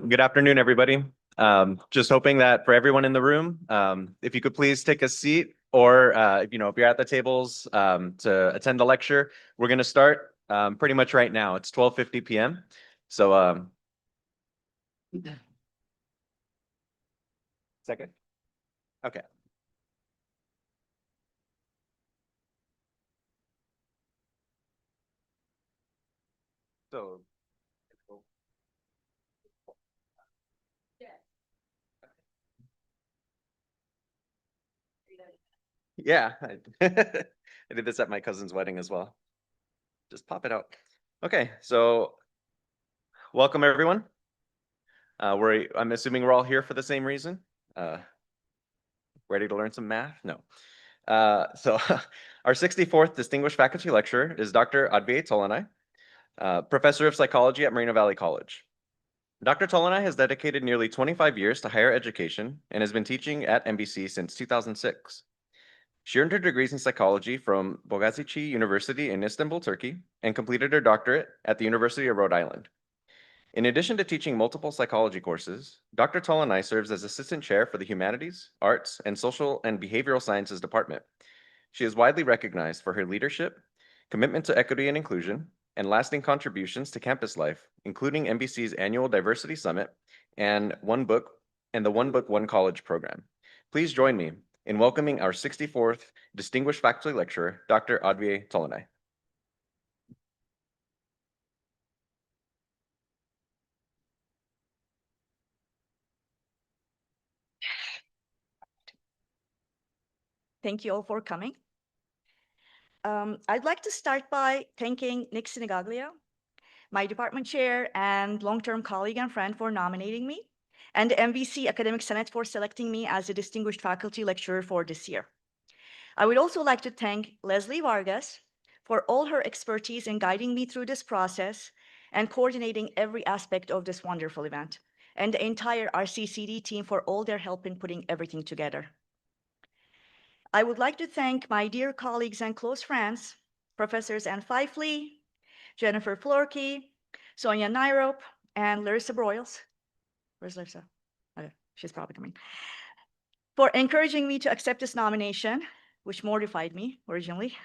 Good afternoon, everybody. Just hoping that for everyone in the room, if you could please take a seat, or if you're at the tables to attend the lecture, we're going to start pretty much right now. It's 12:50 p.m. So second. Okay. So yeah, I did this at my cousin's wedding as well. Just pop it out. Okay, so welcome everyone. I'm assuming we're all here for the same reason. Ready to learn some math? No. So our 64th Distinguished Faculty Lecturer is Dr. Advait Tolanai, Professor of Psychology at Moreno Valley College. Dr. Tolanai has dedicated nearly 25 years to higher education and has been teaching at MBC since 2006. She earned her degrees in psychology from Bogazici University in Istanbul, Turkey, and completed her doctorate at the University of Rhode Island. In addition to teaching multiple psychology courses, Dr. Tolanai serves as assistant chair for the Humanities, Arts, and Social and Behavioral Sciences Department. She is widely recognized for her leadership, commitment to equity and inclusion, and lasting contributions to campus life, including MBC's annual Diversity Summit and the One Book, One College program. Please join me in welcoming our 64th Distinguished Faculty Lecturer, Dr. Advait Tolanai. Thank you all for coming. I'd like to start by thanking Nick Sinigaglia, my department chair and long-term colleague and friend, for nominating me, and the MVC Academic Senate for selecting me as a distinguished faculty lecturer for this year. I would also like to thank Leslie Vargas for all her expertise in guiding me through this process and coordinating every aspect of this wonderful event, and the entire RCCD team for all their help in putting everything together. I would like to thank my dear colleagues and close friends, Professors Ann Fifley, Jennifer Florkey, Sonia Nairope, and Larissa Broyles. Where's Larissa? Okay, she's probably coming. For encouraging me to accept this nomination, which mortified me originally.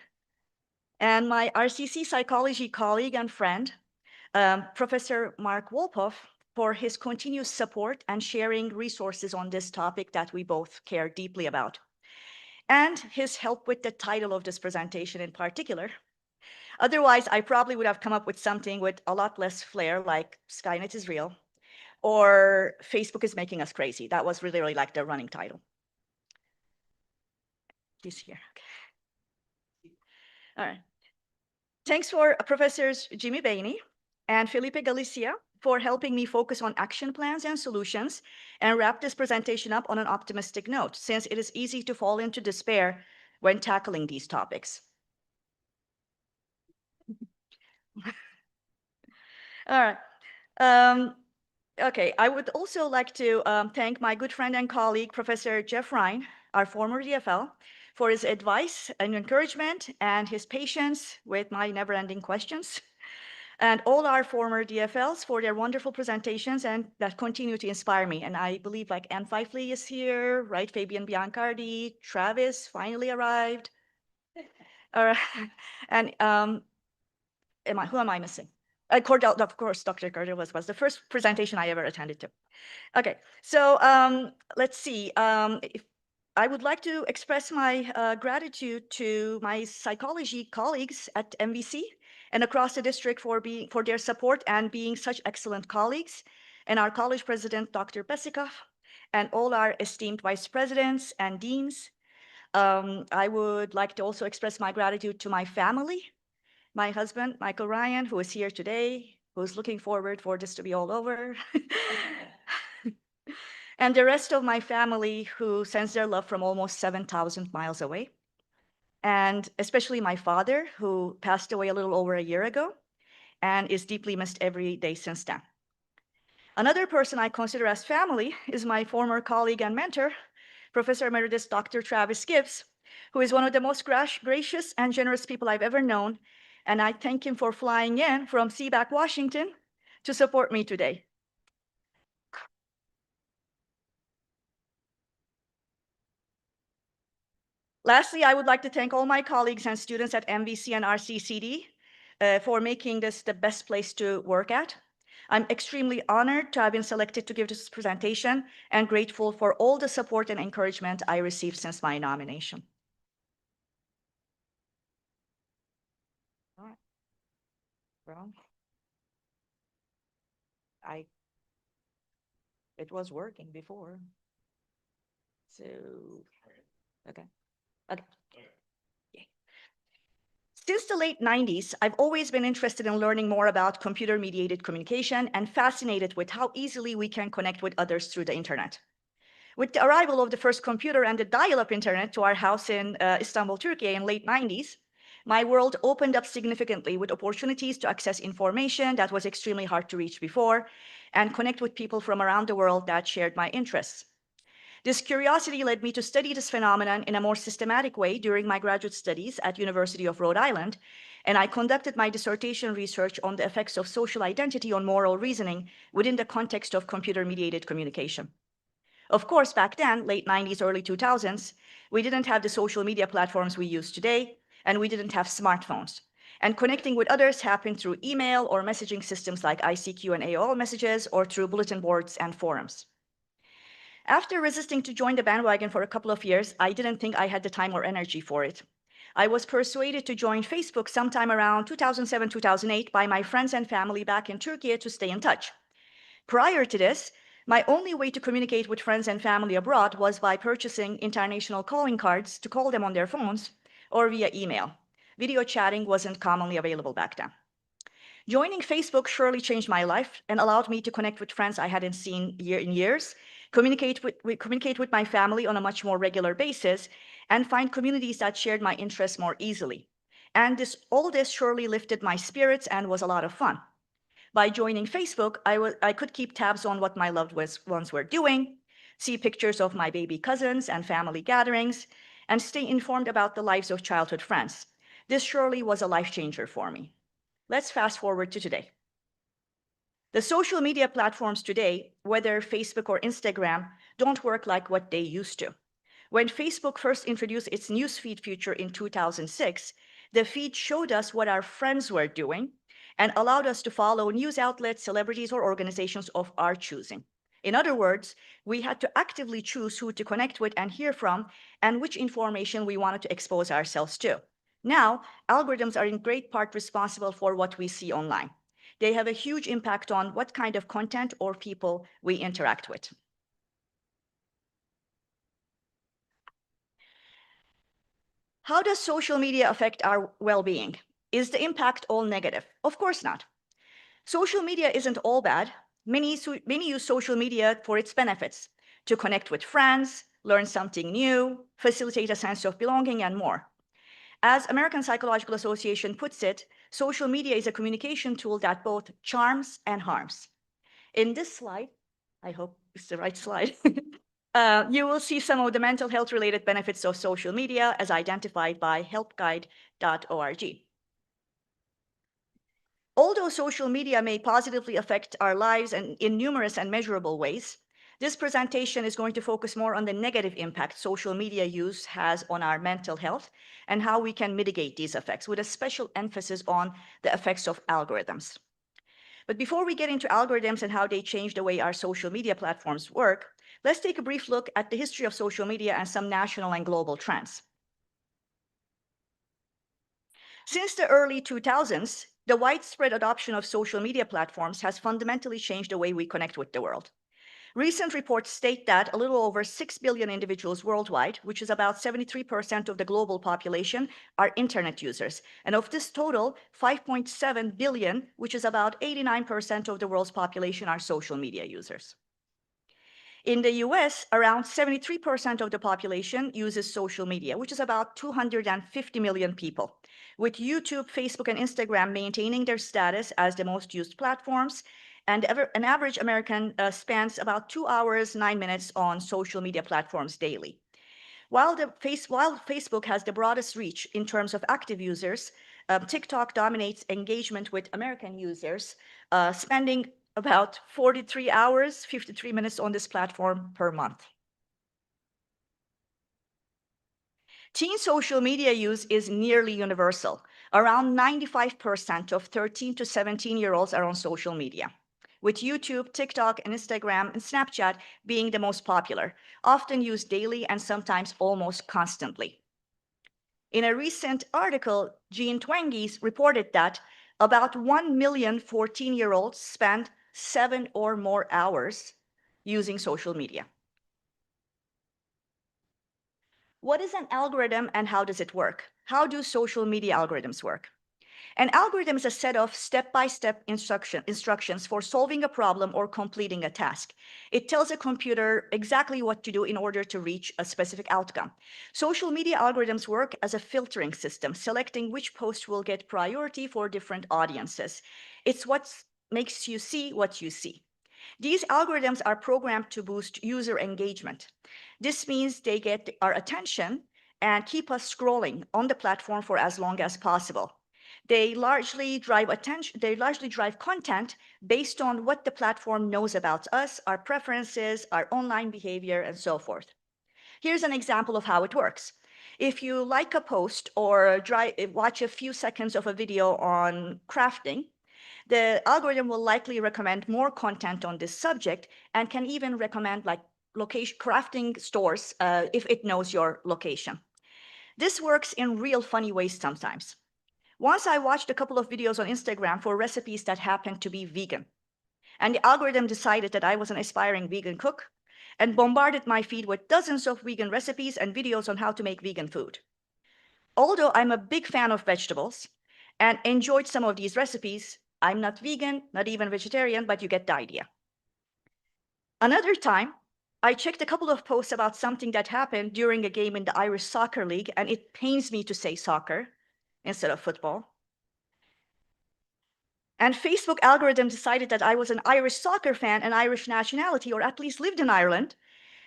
And my RCC psychology colleague and friend, Professor Mark Wolpoff, for his continuous support and sharing resources on this topic that we both care deeply about, and his help with the title of this presentation in particular. Otherwise, I probably would have come up with something with a lot less flair, like Skynet is real, or Facebook is making us crazy. That was really like the running title. He's here. Okay. All right. Thanks for Professors Jimmy Bainey and Felipe Galicia for helping me focus on action plans and solutions and wrap this presentation up on an optimistic note, since it is easy to fall into despair when tackling these topics. All right. Okay, I would also like to thank my good friend and colleague, Professor Jeff Ryan, our former DFL, for his advice and encouragement and his patience with my never-ending questions, and all our former DFLs for their wonderful presentations and that continue to inspire me. And I believe like Ann Fifley is here, right? Fabian Biancardi, Travis finally arrived. All right. And who am I missing? Cordell, of course, Dr. Cordell was the first presentation I ever attended to. Okay, so let's see. I would like to express my gratitude to my psychology colleagues at MVC and across the district for their support and being such excellent colleagues, and our college president, Dr. Besikov, and all our esteemed vice presidents and deans. I would like to also express my gratitude to my family, my husband, Michael Ryan, who is here today, who's looking forward for this to be all over. And the rest of my family who sends their love from almost 7,000 miles away. And especially my father, who passed away a little over a year ago. and is deeply missed every day since then. Another person I consider as family is my former colleague and mentor, Professor Emeritus Dr. Travis Gibbs, who is one of the most gracious and generous people I've ever known, and I thank him for flying in from Seaback, Washington, to support me today. Lastly, I would like to thank all my colleagues and students at MVC and RCCD for making this the best place to work at. I'm extremely honored to have been selected to give this presentation and grateful for all the support and encouragement I received since my nomination. All right. Well, it was working before. So, okay. Okay. Yay. Since the late 90s, I've always been interested in learning more about computer-mediated communication and fascinated with how easily we can connect with others through the internet. With the arrival of the first computer and the dial-up internet to our house in Istanbul, Turkey in late 90s, my world opened up significantly with opportunities to access information that was extremely hard to reach before and connect with people from around the world that shared my interests. This curiosity led me to study this phenomenon in a more systematic way during my graduate studies at University of Rhode Island, and I conducted my dissertation research on the effects of social identity on moral reasoning within the context of computer-mediated communication. Of course, back then, late 90s, early 2000s, we didn't have the social media platforms we use today, and we didn't have smartphones. And connecting with others happened through email or messaging systems like ICQ and AOL messages, or through bulletin boards and forums. After resisting to join the bandwagon for a couple of years, I didn't think I had the time or energy for it. I was persuaded to join Facebook sometime around 2007, 2008 by my friends and family back in Turkey to stay in touch. Prior to this, my only way to communicate with friends and family abroad was by purchasing international calling cards to call them on their phones or via email. Video chatting wasn't commonly available back then. Joining Facebook surely changed my life and allowed me to connect with friends I hadn't seen in years, communicate with my family on a much more regular basis, and find communities that shared my interests more easily. And all this surely lifted my spirits and was a lot of fun. By joining Facebook, I could keep tabs on what my loved ones were doing, see pictures of my baby cousins and family gatherings, and stay informed about the lives of childhood friends. This surely was a life changer for me. Let's fast forward to today. The social media platforms today, whether Facebook or Instagram, don't work like what they used to. When Facebook first introduced its newsfeed feature in 2006, the feed showed us what our friends were doing and allowed us to follow news outlets, celebrities, or organizations of our choosing. In other words, we had to actively choose who to connect with and hear from and which information we wanted to expose ourselves to. Now, algorithms are in great part responsible for what we see online. They have a huge impact on what kind of content or people we interact with. How does social media affect our well-being? Is the impact all negative? Of course not. Social media isn't all bad. Many use social media for its benefits, to connect with friends, learn something new, facilitate a sense of belonging, and more. As American Psychological Association puts it, social media is a communication tool that both charms and harms. In this slide, I hope it's the right slide, you will see some of the mental health related benefits of social media as identified by helpguide.org. Although social media may positively affect our lives in numerous and measurable ways, this presentation is going to focus more on the negative impact social media use has on our mental health and how we can mitigate these effects, with a special emphasis on the effects of algorithms. But before we get into algorithms and how they change the way our social media platforms work, let's take a brief look at the history of social media and some national and global trends. Since the early 2000s, the widespread adoption of social media platforms has fundamentally changed the way we connect with the world. Recent reports state that a little over 6 billion individuals worldwide, which is about 73% of the global population, are internet users. And of this total, 5.7 billion, which is about 89% of the world's population, are social media users. In the US, around 73% of the population uses social media, which is about 250 million people, with YouTube, Facebook, and Instagram maintaining their status as the most used platforms. And an average American spends about 2 hours, 9 minutes on social media platforms daily. While Facebook has the broadest reach in terms of active users, TikTok dominates engagement with American users, spending about 43 hours, 53 minutes on this platform per month. Teen social media use is nearly universal. Around 95% of 13 to 17-year-olds are on social media, with YouTube, TikTok, and Instagram and Snapchat being the most popular, often used daily and sometimes almost constantly. In a recent article, Jean Twenge's reported that about 1 million 14-year-olds spend 7 or more hours using social media. What is an algorithm and how does it work? How do social media algorithms work? An algorithm is a set of step-by-step instructions for solving a problem or completing a task. It tells a computer exactly what to do in order to reach a specific outcome. Social media algorithms work as a filtering system, selecting which posts will get priority for different audiences. It's what makes you see what you see. These algorithms are programmed to boost user engagement. This means they get our attention and keep us scrolling on the platform for as long as possible. They largely drive content based on what the platform knows about us, our preferences, our online behavior, and so forth. Here's an example of how it works. If you like a post or watch a few seconds of a video on crafting, the algorithm will likely recommend more content on this subject and can even recommend like location crafting stores if it knows your location. This works in real funny ways sometimes. Once I watched a couple of videos on Instagram for recipes that happened to be vegan, and the algorithm decided that I was an aspiring vegan cook and bombarded my feed with dozens of vegan recipes and videos on how to make vegan food. Although I'm a big fan of vegetables and enjoyed some of these recipes, I'm not vegan, not even vegetarian, but you get the idea. Another time, I checked a couple of posts about something that happened during a game in the Irish Soccer League, and it pains me to say soccer instead of football. And Facebook algorithm decided that I was an Irish soccer fan and Irish nationality, or at least lived in Ireland,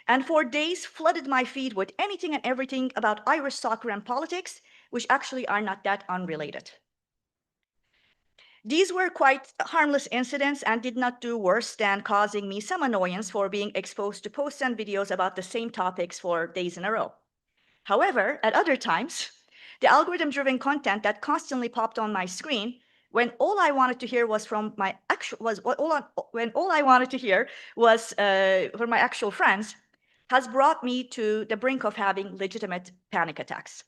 and for days flooded my feed with anything and everything about Irish soccer and politics, which actually are not that unrelated. These were quite harmless incidents and did not do worse than causing me some annoyance for being exposed to posts and videos about the same topics for days in a row. However, at other times, the algorithm-driven content that constantly popped on my screen when all I wanted to hear was from my actual from my actual friends has brought me to the brink of having legitimate panic attacks.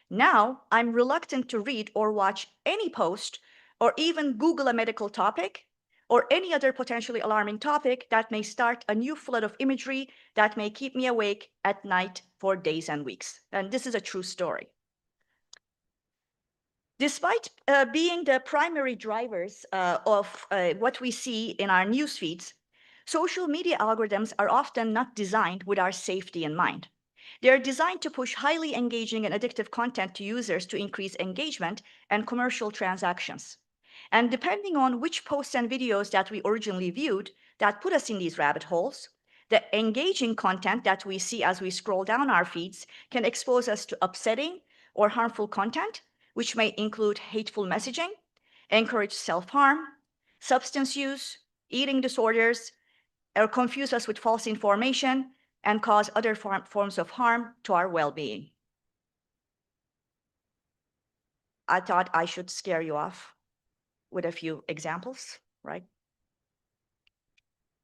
Now, I'm reluctant to read or watch any post or even Google a medical topic or any other potentially alarming topic that may start a new flood of imagery that may keep me awake at night for days and weeks. And this is a true story. Despite being the primary drivers of what we see in our news feeds, social media algorithms are often not designed with our safety in mind. They're designed to push highly engaging and addictive content to users to increase engagement and commercial transactions. And depending on which posts and videos that we originally viewed that put us in these rabbit holes, the engaging content that we see as we scroll down our feeds can expose us to upsetting or harmful content, which may include hateful messaging, encourage self-harm, substance use, eating disorders, or confuse us with false information, and cause other forms of harm to our well-being. I thought I should scare you off with a few examples, right?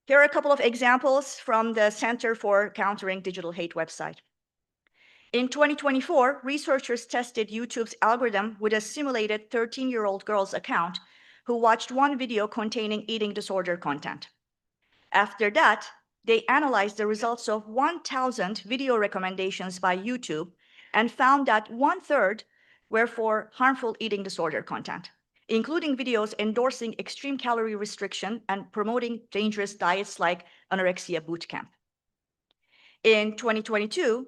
Here are a couple of examples from the Center for Countering Digital Hate website. In 2024, researchers tested YouTube's algorithm with a simulated 13-year-old girl's account who watched one video containing eating disorder content. After that, they analyzed the results of 1,000 video recommendations by YouTube and found that 1/3 were for harmful eating disorder content, including videos endorsing extreme calorie restriction and promoting dangerous diets like anorexia bootcamp. In 2022,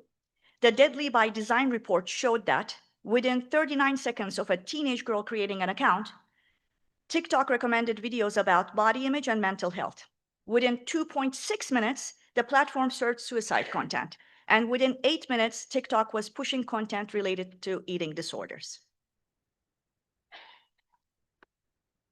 the Deadly by Design report showed that within 39 seconds of a teenage girl creating an account, TikTok recommended videos about body image and mental health. Within 2.6 minutes, the platform searched suicide content. And within 8 minutes, TikTok was pushing content related to eating disorders.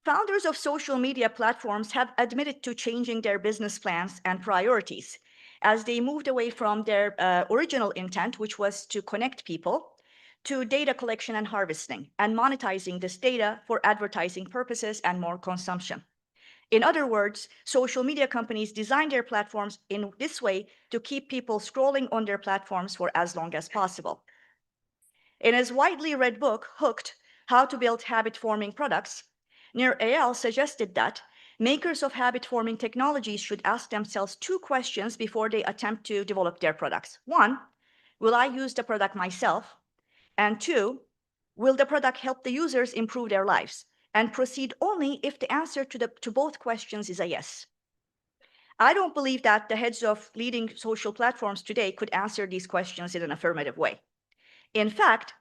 Founders of social media platforms have admitted to changing their business plans and priorities as they moved away from their original intent, which was to connect people, to data collection and harvesting, and monetizing this data for advertising purposes and more consumption. In other words, social media companies design their platforms in this way to keep people scrolling on their platforms for as long as possible. In his widely read book, Hooked: How to Build Habit-Forming Products, Nir Eyal suggested that makers of habit-forming technologies should ask themselves two questions before they attempt to develop their products. One, will I use the product myself? And two, will the product help the users improve their lives? And proceed only if the answer to both questions is a yes. I don't believe that the heads of leading social platforms today could answer these questions in an affirmative way. In fact,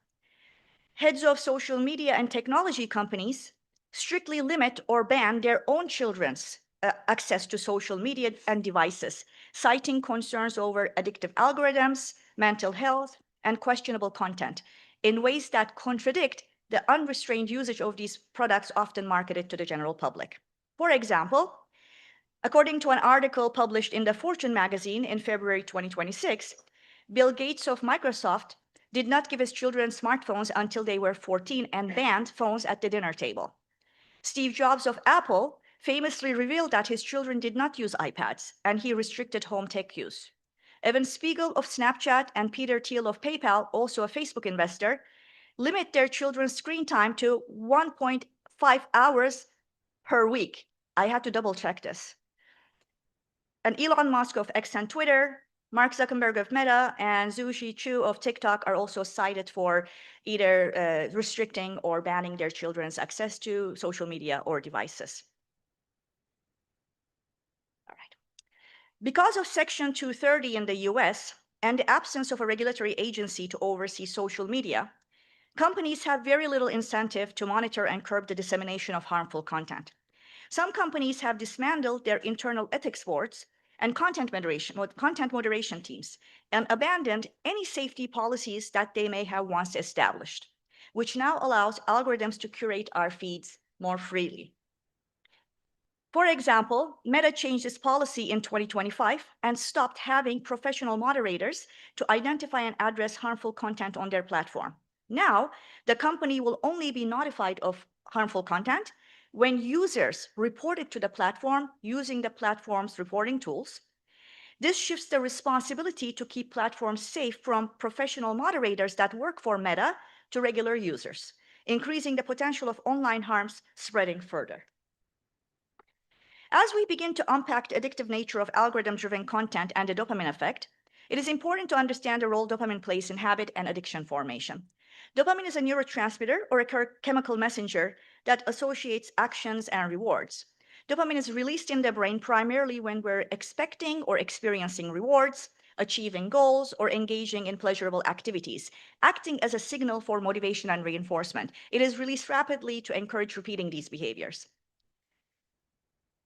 heads of social media and technology companies strictly limit or ban their own children's access to social media and devices, citing concerns over addictive algorithms, mental health, and questionable content in ways that contradict the unrestrained usage of these products often marketed to the general public. For example, according to an article published in the Fortune magazine in February 2026, Bill Gates of Microsoft did not give his children smartphones until they were 14 and banned phones at the dinner table. Steve Jobs of Apple famously revealed that his children did not use iPads, and he restricted home tech use. Evan Spiegel of Snapchat and Peter Thiel of PayPal, also a Facebook investor, limit their children's screen time to 1.5 hours per week. I had to double check this. And Elon Musk of X and Twitter, Mark Zuckerberg of Meta, and Zhu Chu of TikTok are also cited for either restricting or banning their children's access to social media or devices. All right. Because of Section 230 in the US and the absence of a regulatory agency to oversee social media, companies have very little incentive to monitor and curb the dissemination of harmful content. Some companies have dismantled their internal ethics boards and content moderation teams and abandoned any safety policies that they may have once established, which now allows algorithms to curate our feeds more freely. For example, Meta changed its policy in 2025 and stopped having professional moderators to identify and address harmful content on their platform. Now, the company will only be notified of harmful content when users report it to the platform using the platform's reporting tools. This shifts the responsibility to keep platforms safe from professional moderators that work for Meta to regular users, increasing the potential of online harms spreading further. As we begin to unpack the addictive nature of algorithm-driven content and the dopamine effect, it is important to understand the role dopamine plays in habit and addiction formation. Dopamine is a neurotransmitter or a chemical messenger that associates actions and rewards. Dopamine is released in the brain primarily when we're expecting or experiencing rewards, achieving goals, or engaging in pleasurable activities, acting as a signal for motivation and reinforcement. It is released rapidly to encourage repeating these behaviors.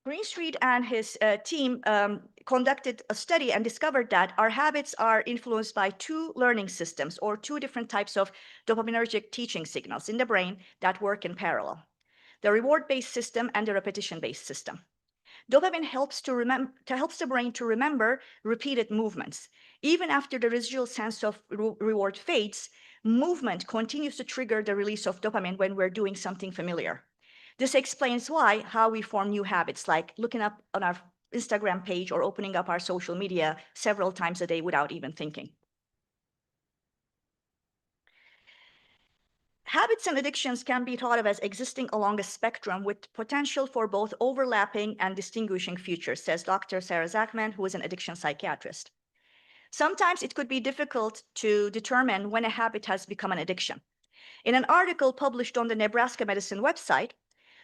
Greenstreet and his team conducted a study and discovered that our habits are influenced by two learning systems or two different types of dopaminergic teaching signals in the brain that work in parallel: the reward-based system and the repetition-based system. Dopamine helps the brain to remember repeated movements. Even after the residual sense of reward fades, movement continues to trigger the release of dopamine when we're doing something familiar. This explains how we form new habits, like looking up on our Instagram page or opening up our social media several times a day without even thinking. Habits and addictions can be thought of as existing along a spectrum with potential for both overlapping and distinguishing futures, says Dr. Sarah Zachman, who is an addiction psychiatrist. Sometimes it could be difficult to determine when a habit has become an addiction. In an article published on the Nebraska Medicine website,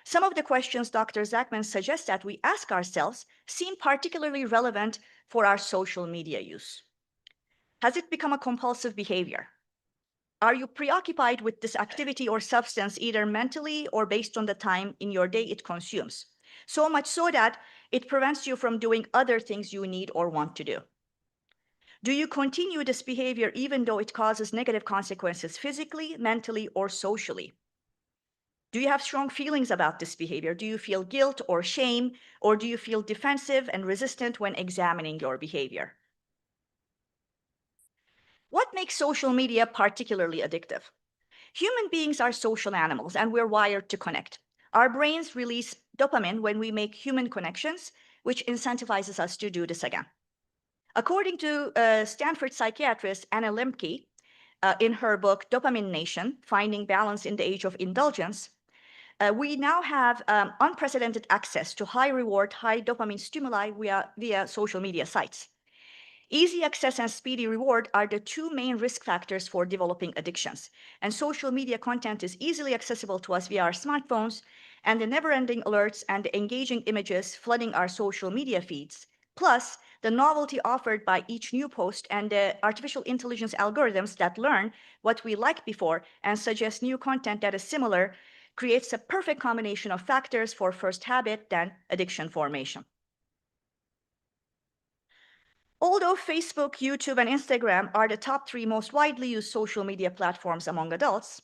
some of the questions Dr. Zachman suggests that we ask ourselves seem particularly relevant for our social media use. Has it become a compulsive behavior? Are you preoccupied with this activity or substance either mentally or based on the time in your day it consumes? So much so that it prevents you from doing other things you need or want to do. Do you continue this behavior even though it causes negative consequences physically, mentally, or socially? Do you have strong feelings about this behavior? Do you feel guilt or shame, or do you feel defensive and resistant when examining your behavior? What makes social media particularly addictive? Human beings are social animals and we're wired to connect. Our brains release dopamine when we make human connections, which incentivizes us to do this again. According to Stanford psychiatrist Anna Lembke, in her book Dopamine Nation Finding Balance in the Age of Indulgence, we now have unprecedented access to high reward, high dopamine stimuli via social media sites. Easy access and speedy reward are the two main risk factors for developing addictions. And social media content is easily accessible to us via our smartphones, and the never-ending alerts and the engaging images flooding our social media feeds. Plus, the novelty offered by each new post and the artificial intelligence algorithms that learn what we liked before and suggest new content that is similar creates a perfect combination of factors for first habit, then addiction formation. Although Facebook, YouTube, and Instagram are the top 3 most widely used social media platforms among adults,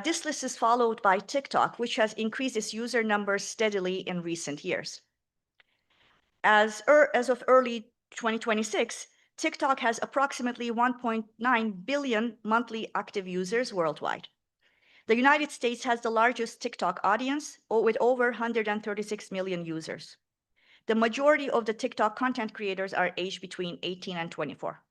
this list is followed by TikTok, which has increased its user numbers steadily in recent years. As of early 2026, TikTok has approximately 1.9 billion monthly active users worldwide. The United States has the largest TikTok audience, with over 136 million users. The majority of the TikTok content creators are aged between 18 and 24.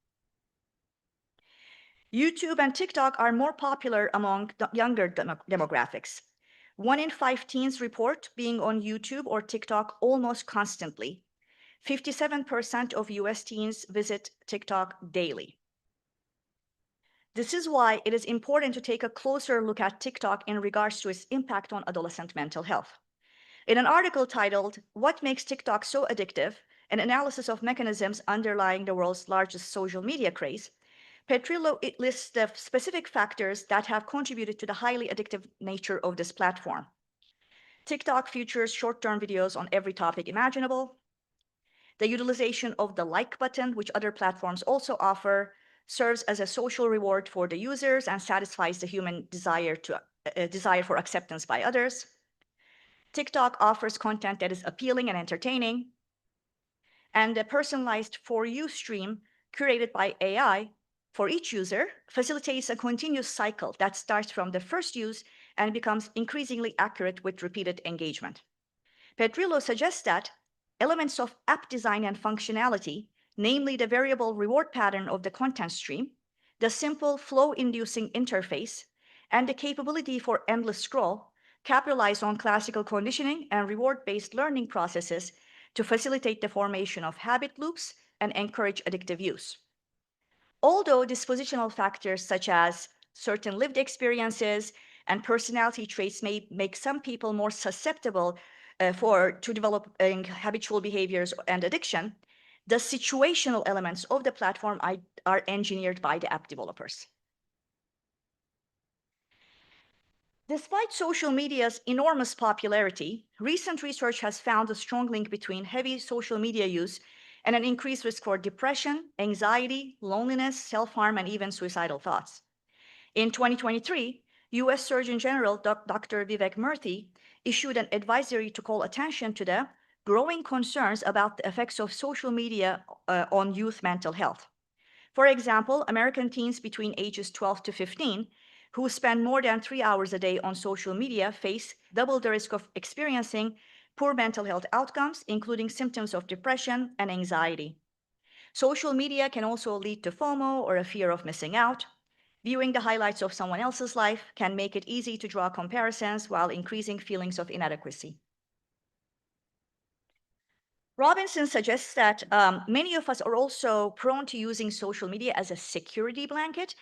YouTube and TikTok are more popular among the younger demographics. 1 in 5 teens report being on YouTube or TikTok almost constantly. 57% of US teens visit TikTok daily. This is why it is important to take a closer look at TikTok in regards to its impact on adolescent mental health. In an article titled, What Makes TikTok So Addictive? An analysis of mechanisms underlying the world's largest social media craze, Petrillo lists the specific factors that have contributed to the highly addictive nature of this platform. TikTok features short-term videos on every topic imaginable. The utilization of the like button, which other platforms also offer, serves as a social reward for the users and satisfies the human desire for acceptance by others. TikTok offers content that is appealing and entertaining, and a personalized For You stream curated by AI for each user facilitates a continuous cycle that starts from the first use and becomes increasingly accurate with repeated engagement. Pedrillo suggests that elements of app design and functionality, namely the variable reward pattern of the content stream, the simple flow-inducing interface, and the capability for endless scroll, capitalize on classical conditioning and reward-based learning processes to facilitate the formation of habit loops and encourage addictive use. Although dispositional factors such as certain lived experiences and personality traits may make some people more susceptible to developing habitual behaviors and addiction, the situational elements of the platform are engineered by the app developers. Despite social media's enormous popularity, recent research has found a strong link between heavy social media use and an increased risk for depression, anxiety, loneliness, self-harm, and even suicidal thoughts. In 2023, US Surgeon General Dr. Vivek Murthy issued an advisory to call attention to the growing concerns about the effects of social media on youth mental health. For example, American teens between ages 12 to 15 who spend more than 3 hours a day on social media face double the risk of experiencing poor mental health outcomes, including symptoms of depression and anxiety. Social media can also lead to FOMO or a fear of missing out. Viewing the highlights of someone else's life can make it easy to draw comparisons while increasing feelings of inadequacy. Robinson suggests that many of us are also prone to using social media as a security blanket.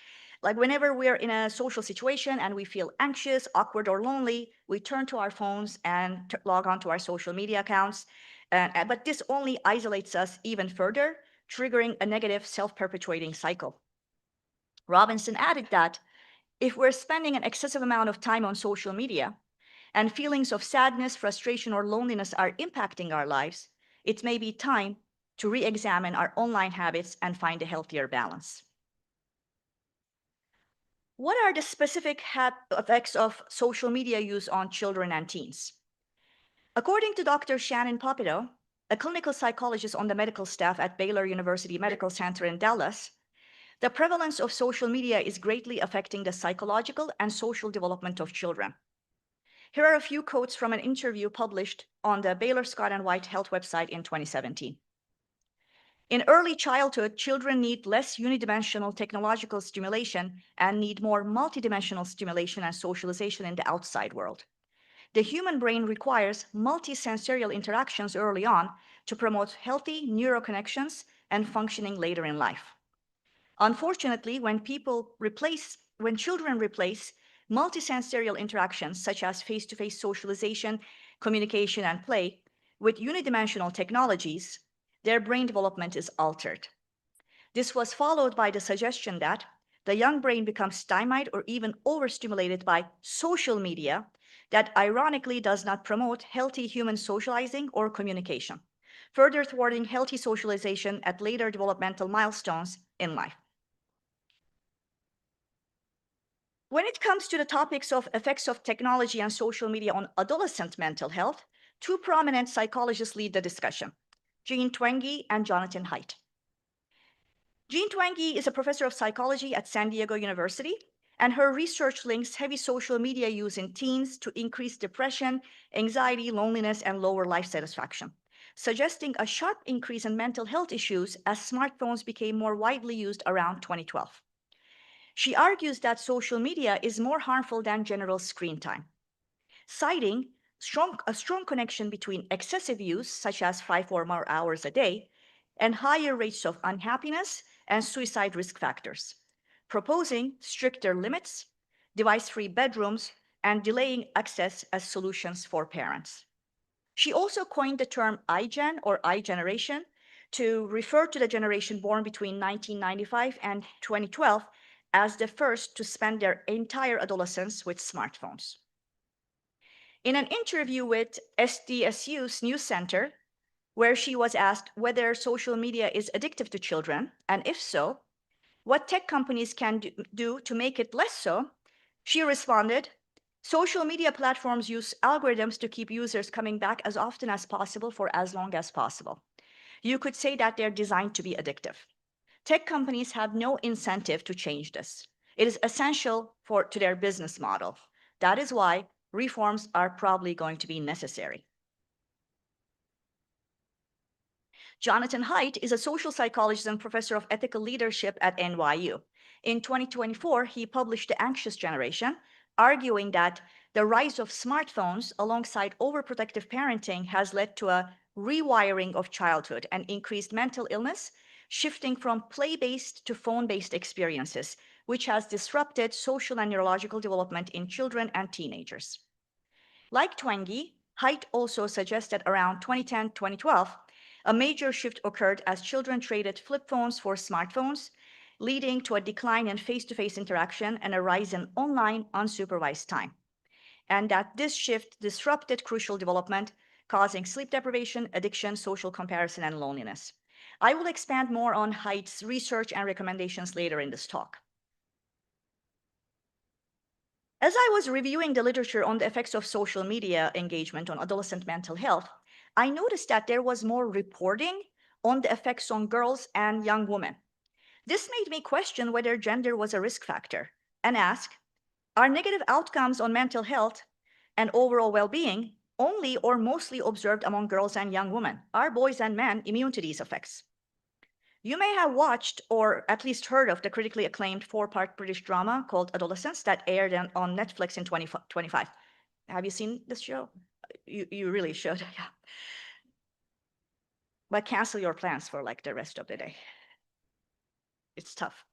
Like whenever we're in a social situation and we feel anxious, awkward, or lonely, we turn to our phones and log on to our social media accounts. But this only isolates us even further, triggering a negative self-perpetuating cycle. Robinson added that if we're spending an excessive amount of time on social media and feelings of sadness, frustration, or loneliness are impacting our lives, it may be time to re-examine our online habits and find a healthier balance. What are the specific effects of social media use on children and teens? According to Dr. Shannon Popito, a clinical psychologist on the medical staff at Baylor University Medical Center in Dallas, the prevalence of social media is greatly affecting the psychological and social development of children. Here are a few quotes from an interview published on the Baylor Scott and White Health website in 2017. In early childhood, children need less unidimensional technological stimulation and need more multidimensional stimulation and socialization in the outside world. The human brain requires multisensorial interactions early on to promote healthy neuroconnections and functioning later in life. Unfortunately, when children replace multisensorial interactions such as face-to-face socialization, communication, and play with unidimensional technologies, their brain development is altered. This was followed by the suggestion that the young brain becomes stymied or even overstimulated by social media that ironically does not promote healthy human socializing or communication, further thwarting healthy socialization at later developmental milestones in life. When it comes to the topics of effects of technology and social media on adolescent mental health, two prominent psychologists lead the discussion, Jean Twenge and Jonathan Haidt. Jean Twenge is a professor of psychology at San Diego University, and her research links heavy social media use in teens to increase depression, anxiety, loneliness, and lower life satisfaction, suggesting a sharp increase in mental health issues as smartphones became more widely used around 2012. She argues that social media is more harmful than general screen time, citing a strong connection between excessive use, such as 5 or more hours a day, and higher rates of unhappiness and suicide risk factors, proposing stricter limits, device-free bedrooms, and delaying access as solutions for parents. She also coined the term iGen or iGeneration to refer to the generation born between 1995 and 2012 as the first to spend their entire adolescence with smartphones. In an interview with SDSU's News Center, where she was asked whether social media is addictive to children, and if so, what tech companies can do to make it less so, she responded, social media platforms use algorithms to keep users coming back as often as possible for as long as possible. You could say that they're designed to be addictive. Tech companies have no incentive to change this. It is essential to their business model. That is why reforms are probably going to be necessary. Jonathan Haidt is a social psychologist and professor of ethical leadership at NYU. In 2024, he published The Anxious Generation, arguing that the rise of smartphones alongside overprotective parenting has led to a rewiring of childhood and increased mental illness, shifting from play-based to phone-based experiences, which has disrupted social and neurological development in children and teenagers. Like Twenge, Haidt also suggested around 2010-2012, a major shift occurred as children traded flip phones for smartphones, leading to a decline in face-to-face interaction and a rise in online unsupervised time. And that this shift disrupted crucial development, causing sleep deprivation, addiction, social comparison, and loneliness. I will expand more on Haidt's research and recommendations later in this talk. As I was reviewing the literature on the effects of social media engagement on adolescent mental health, I noticed that there was more reporting on the effects on girls and young women. This made me question whether gender was a risk factor and ask, are negative outcomes on mental health and overall well-being only or mostly observed among girls and young women? Are boys and men immune to these effects? You may have watched or at least heard of the critically acclaimed 4-part British drama called Adolescence that aired on Netflix in 2025. Have you seen this show? You really should, yeah. But cancel your plans for like the rest of the day. It's tough.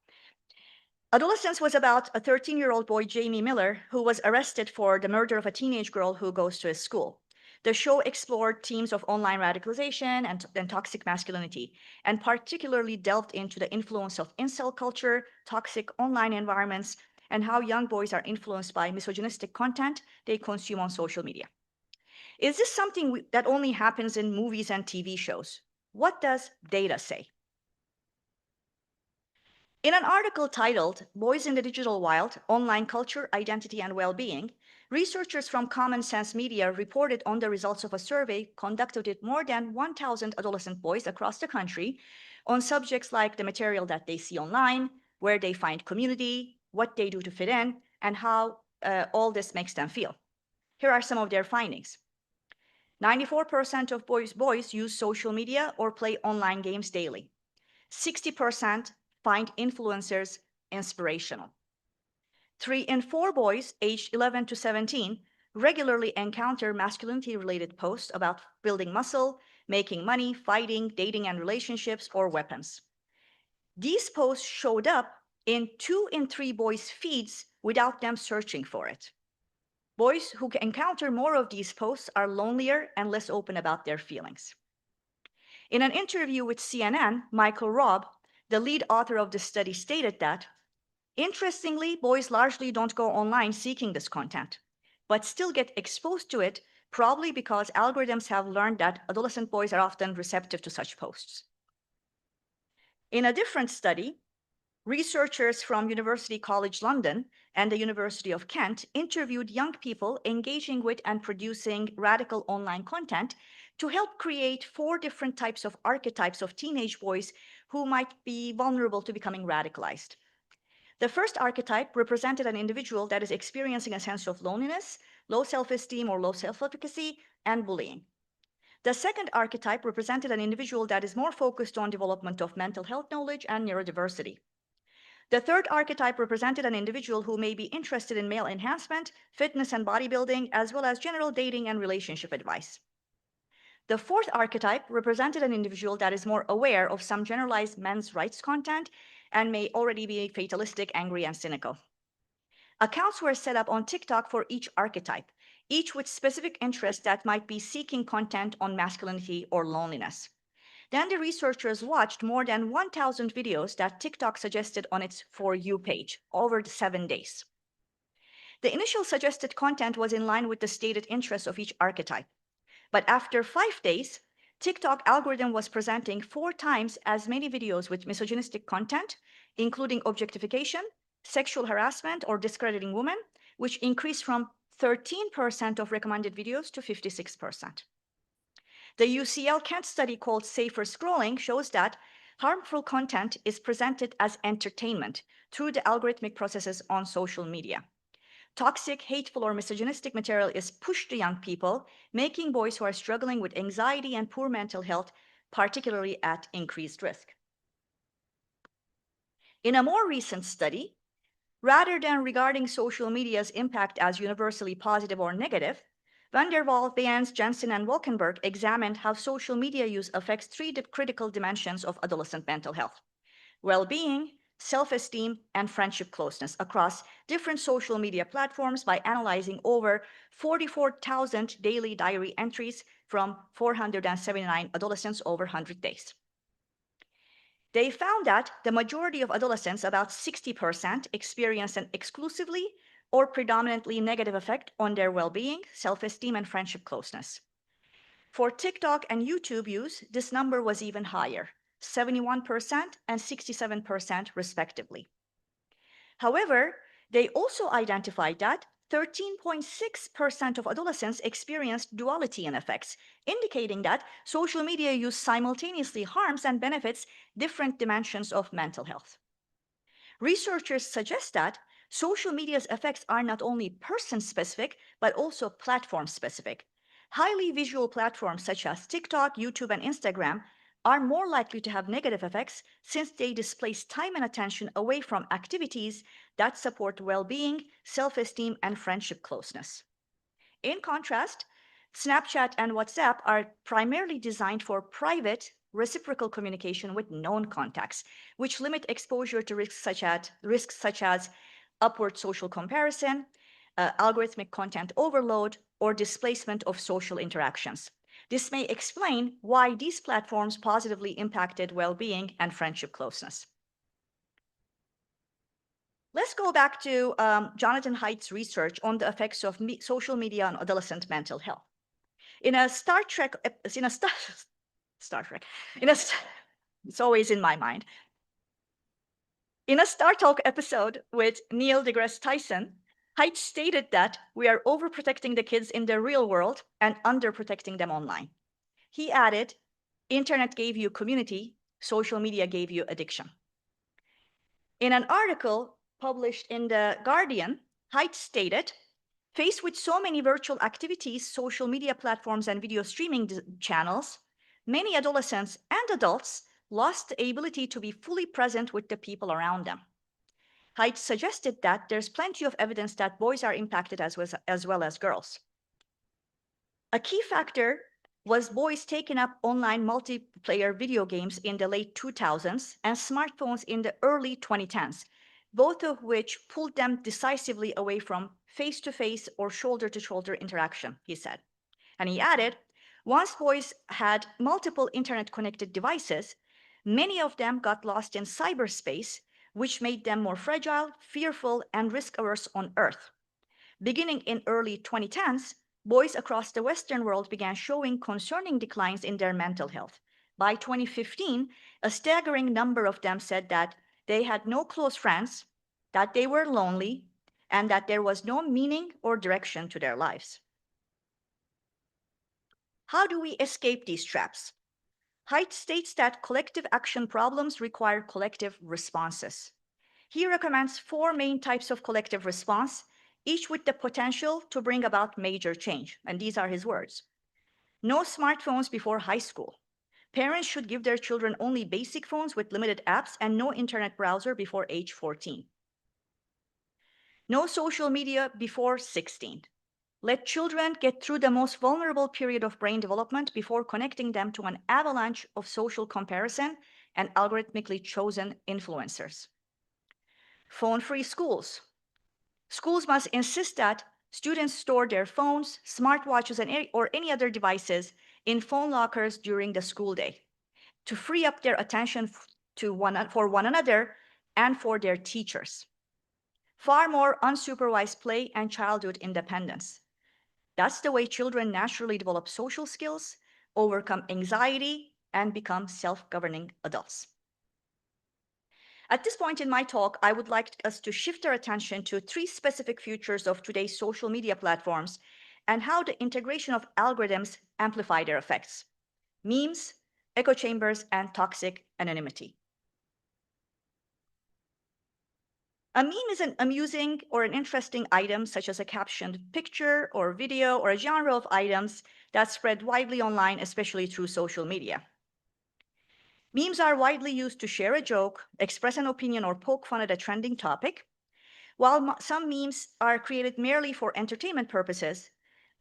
Adolescence was about a 13-year-old boy, Jamie Miller, who was arrested for the murder of a teenage girl who goes to his school. The show explored themes of online radicalization and toxic masculinity, and particularly delved into the influence of incel culture, toxic online environments, and how young boys are influenced by misogynistic content they consume on social media. Is this something that only happens in movies and TV shows? What does data say? In an article titled Boys in the Digital Wild, Online Culture, Identity, and Well-Being, researchers from Common Sense Media reported on the results of a survey conducted with more than 1,000 adolescent boys across the country on subjects like the material that they see online, where they find community, what they do to fit in, and how all this makes them feel. Here are some of their findings. 94% of boys use social media or play online games daily. 60% find influencers inspirational. 3 in 4 boys aged 11 to 17 regularly encounter masculinity-related posts about building muscle, making money, fighting, dating and relationships, or weapons. These posts showed up in 2 in 3 boys' feeds without them searching for it. Boys who encounter more of these posts are lonelier and less open about their feelings. In an interview with CNN, Michael Robb, the lead author of the study, stated that, interestingly, boys largely don't go online seeking this content, but still get exposed to it, probably because algorithms have learned that adolescent boys are often receptive to such posts. In a different study, researchers from University College London and the University of Kent interviewed young people engaging with and producing radical online content to help create 4 different types of archetypes of teenage boys who might be vulnerable to becoming radicalized. The first archetype represented an individual that is experiencing a sense of loneliness, low self-esteem or low self-efficacy, and bullying. The second archetype represented an individual that is more focused on development of mental health knowledge and neurodiversity. The third archetype represented an individual who may be interested in male enhancement, fitness and bodybuilding, as well as general dating and relationship advice. The fourth archetype represented an individual that is more aware of some generalized men's rights content and may already be fatalistic, angry, and cynical. Accounts were set up on TikTok for each archetype, each with specific interests that might be seeking content on masculinity or loneliness. Then the researchers watched more than 1,000 videos that TikTok suggested on its For You page over the 7 days. The initial suggested content was in line with the stated interests of each archetype. But after 5 days, TikTok algorithm was presenting 4 times as many videos with misogynistic content, including objectification, sexual harassment, or discrediting women, which increased from 13% of recommended videos to 56%. The UCL Kent study called Safer Scrolling shows that harmful content is presented as entertainment through the algorithmic processes on social media. Toxic, hateful, or misogynistic material is pushed to young people, making boys who are struggling with anxiety and poor mental health particularly at increased risk. In a more recent study, rather than regarding social media's impact as universally positive or negative, Van der Waal, Beans, Jensen, and Wolkenberg examined how social media use affects 3 critical dimensions of adolescent mental health: well-being, self-esteem, and friendship closeness across different social media platforms by analyzing over 44,000 daily diary entries from 479 adolescents over 100 days. They found that the majority of adolescents, about 60%, experienced an exclusively or predominantly negative effect on their well-being, self-esteem, and friendship closeness. For TikTok and YouTube use, this number was even higher, 71% and 67% respectively. However, they also identified that 13.6% of adolescents experienced duality in effects, indicating that social media use simultaneously harms and benefits different dimensions of mental health. Researchers suggest that social media's effects are not only person-specific, but also platform-specific. Highly visual platforms such as TikTok, YouTube, and Instagram are more likely to have negative effects since they displace time and attention away from activities that support well-being, self-esteem, and friendship closeness. In contrast, Snapchat and WhatsApp are primarily designed for private, reciprocal communication with known contacts, which limit exposure to risks such as upward social comparison, algorithmic content overload, or displacement of social interactions. This may explain why these platforms positively impacted well-being and friendship closeness. Let's go back to Jonathan Haidt's research on the effects of social media on adolescent mental health. In a Star Trek, Star Trek, it's always in my mind. In a Star Talk episode with Neil deGrasse Tyson, Haidt stated that we are overprotecting the kids in the real world and underprotecting them online. He added, internet gave you community, social media gave you addiction. In an article published in The Guardian, Haidt stated, faced with so many virtual activities, social media platforms, and video streaming channels, many adolescents and adults lost the ability to be fully present with the people around them. Haidt suggested that there's plenty of evidence that boys are impacted as well as girls. A key factor was boys taking up online multiplayer video games in the late 2000s and smartphones in the early 2010s, both of which pulled them decisively away from face-to-face or shoulder-to-shoulder interaction, he said. And he added, once boys had multiple internet-connected devices, many of them got lost in cyberspace, which made them more fragile, fearful, and risk-averse on Earth. Beginning in early 2010s, boys across the Western world began showing concerning declines in their mental health. By 2015, a staggering number of them said that they had no close friends, that they were lonely, and that there was no meaning or direction to their lives. How do we escape these traps? Haidt states that collective action problems require collective responses. He recommends 4 main types of collective response, each with the potential to bring about major change. And these are his words. No smartphones before high school. Parents should give their children only basic phones with limited apps and no internet browser before age 14. No social media before 16. Let children get through the most vulnerable period of brain development before connecting them to an avalanche of social comparison and algorithmically chosen influencers. Phone-free schools. Schools must insist that students store their phones, smartwatches, or any other devices in phone lockers during the school day to free up their attention for one another and for their teachers. Far more unsupervised play and childhood independence. That's the way children naturally develop social skills, overcome anxiety, and become self-governing adults. At this point in my talk, I would like us to shift our attention to 3 specific features of today's social media platforms and how the integration of algorithms amplify their effects: memes, echo chambers, and toxic anonymity. A meme is an amusing or an interesting item, such as a captioned picture or video or a genre of items that spread widely online, especially through social media. Memes are widely used to share a joke, express an opinion, or poke fun at a trending topic. While some memes are created merely for entertainment purposes,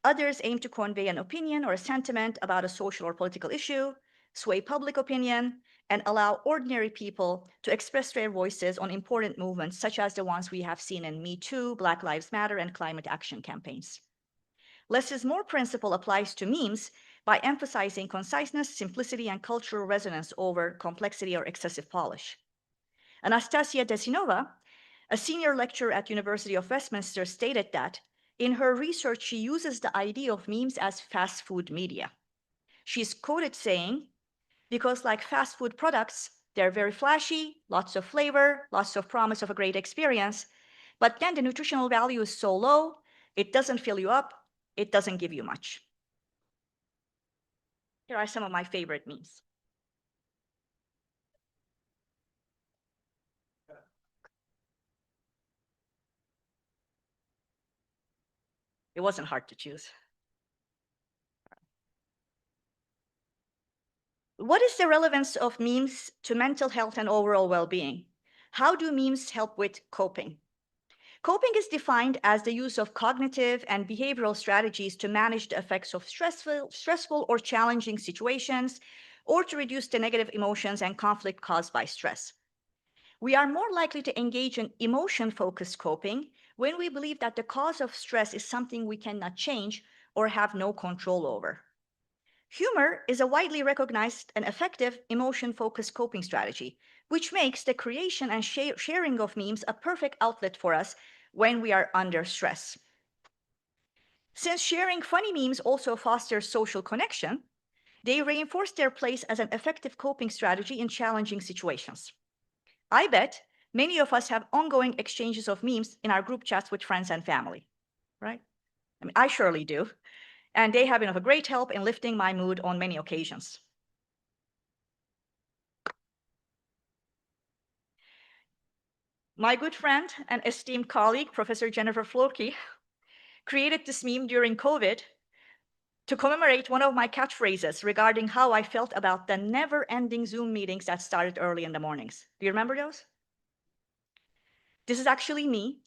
others aim to convey an opinion or a sentiment about a social or political issue, sway public opinion, and allow ordinary people to express their voices on important movements such as the ones we have seen in Me Too, Black Lives Matter, and climate action campaigns. Less is more principle applies to memes by emphasizing conciseness, simplicity, and cultural resonance over complexity or excessive polish. Anastasia Desinova, a senior lecturer at University of Westminster, stated that in her research, she uses the idea of memes as fast food media. She's quoted saying, because like fast food products, they're very flashy, lots of flavor, lots of promise of a great experience, but then the nutritional value is so low, it doesn't fill you up, it doesn't give you much. Here are some of my favorite memes. It wasn't hard to choose. What is the relevance of memes to mental health and overall well-being? How do memes help with coping? Coping is defined as the use of cognitive and behavioral strategies to manage the effects of stressful or challenging situations, or to reduce the negative emotions and conflict caused by stress. We are more likely to engage in emotion-focused coping when we believe that the cause of stress is something we cannot change or have no control over. Humor is a widely recognized and effective emotion-focused coping strategy, which makes the creation and sharing of memes a perfect outlet for us when we are under stress. Since sharing funny memes also fosters social connection, they reinforce their place as an effective coping strategy in challenging situations. I bet many of us have ongoing exchanges of memes in our group chats with friends and family, right? I mean, I surely do. And they have been of a great help in lifting my mood on many occasions. My good friend and esteemed colleague, Professor Jennifer Florkey, created this meme during COVID to commemorate one of my catchphrases regarding how I felt about the never-ending Zoom meetings that started early in the mornings. Do you remember those? This is actually me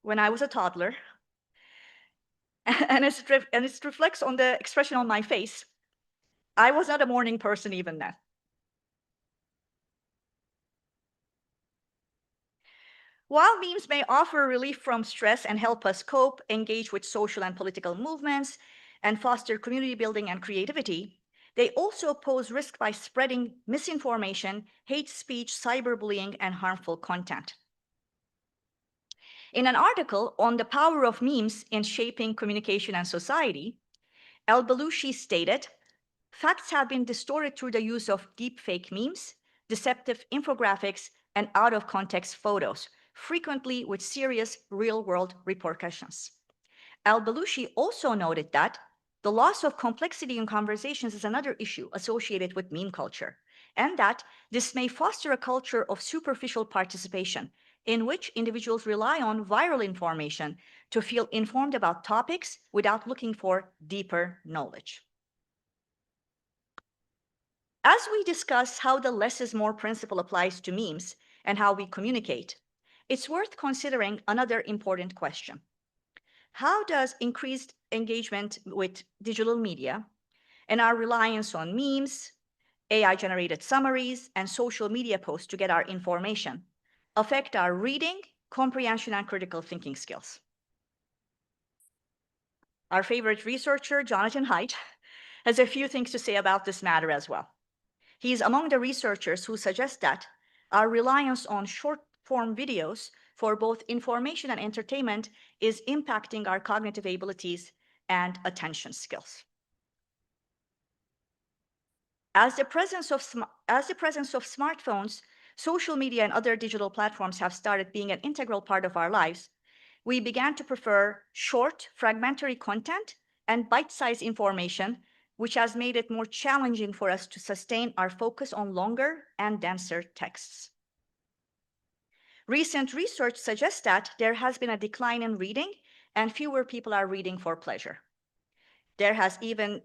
when I was a toddler. And it reflects on the expression on my face. I was not a morning person even then. While memes may offer relief from stress and help us cope, engage with social and political movements, and foster community building and creativity, they also pose risk by spreading misinformation, hate speech, cyberbullying, and harmful content. In an article on the power of memes in shaping communication and society, El-Belushi stated, "Facts have been distorted through the use of deepfake memes, deceptive infographics, and out-of-context photos, frequently with serious real-world repercussions." El-Belushi also noted that the loss of complexity in conversations is another issue associated with meme culture, and that this may foster a culture of superficial participation, in which individuals rely on viral information to feel informed about topics without looking for deeper knowledge. As we discuss how the less is more principle applies to memes and how we communicate, it's worth considering another important question. How does increased engagement with digital media and our reliance on memes, AI-generated summaries, and social media posts to get our information affect our reading, comprehension, and critical thinking skills? Our favorite researcher, Jonathan Haidt, has a few things to say about this matter as well. He is among the researchers who suggest that our reliance on short-form videos for both information and entertainment is impacting our cognitive abilities and attention skills. As the presence of smartphones, social media, and other digital platforms have started being an integral part of our lives, we began to prefer short, fragmentary content and bite-sized information, which has made it more challenging for us to sustain our focus on longer and denser texts. Recent research suggests that there has been a decline in reading and fewer people are reading for pleasure. There has been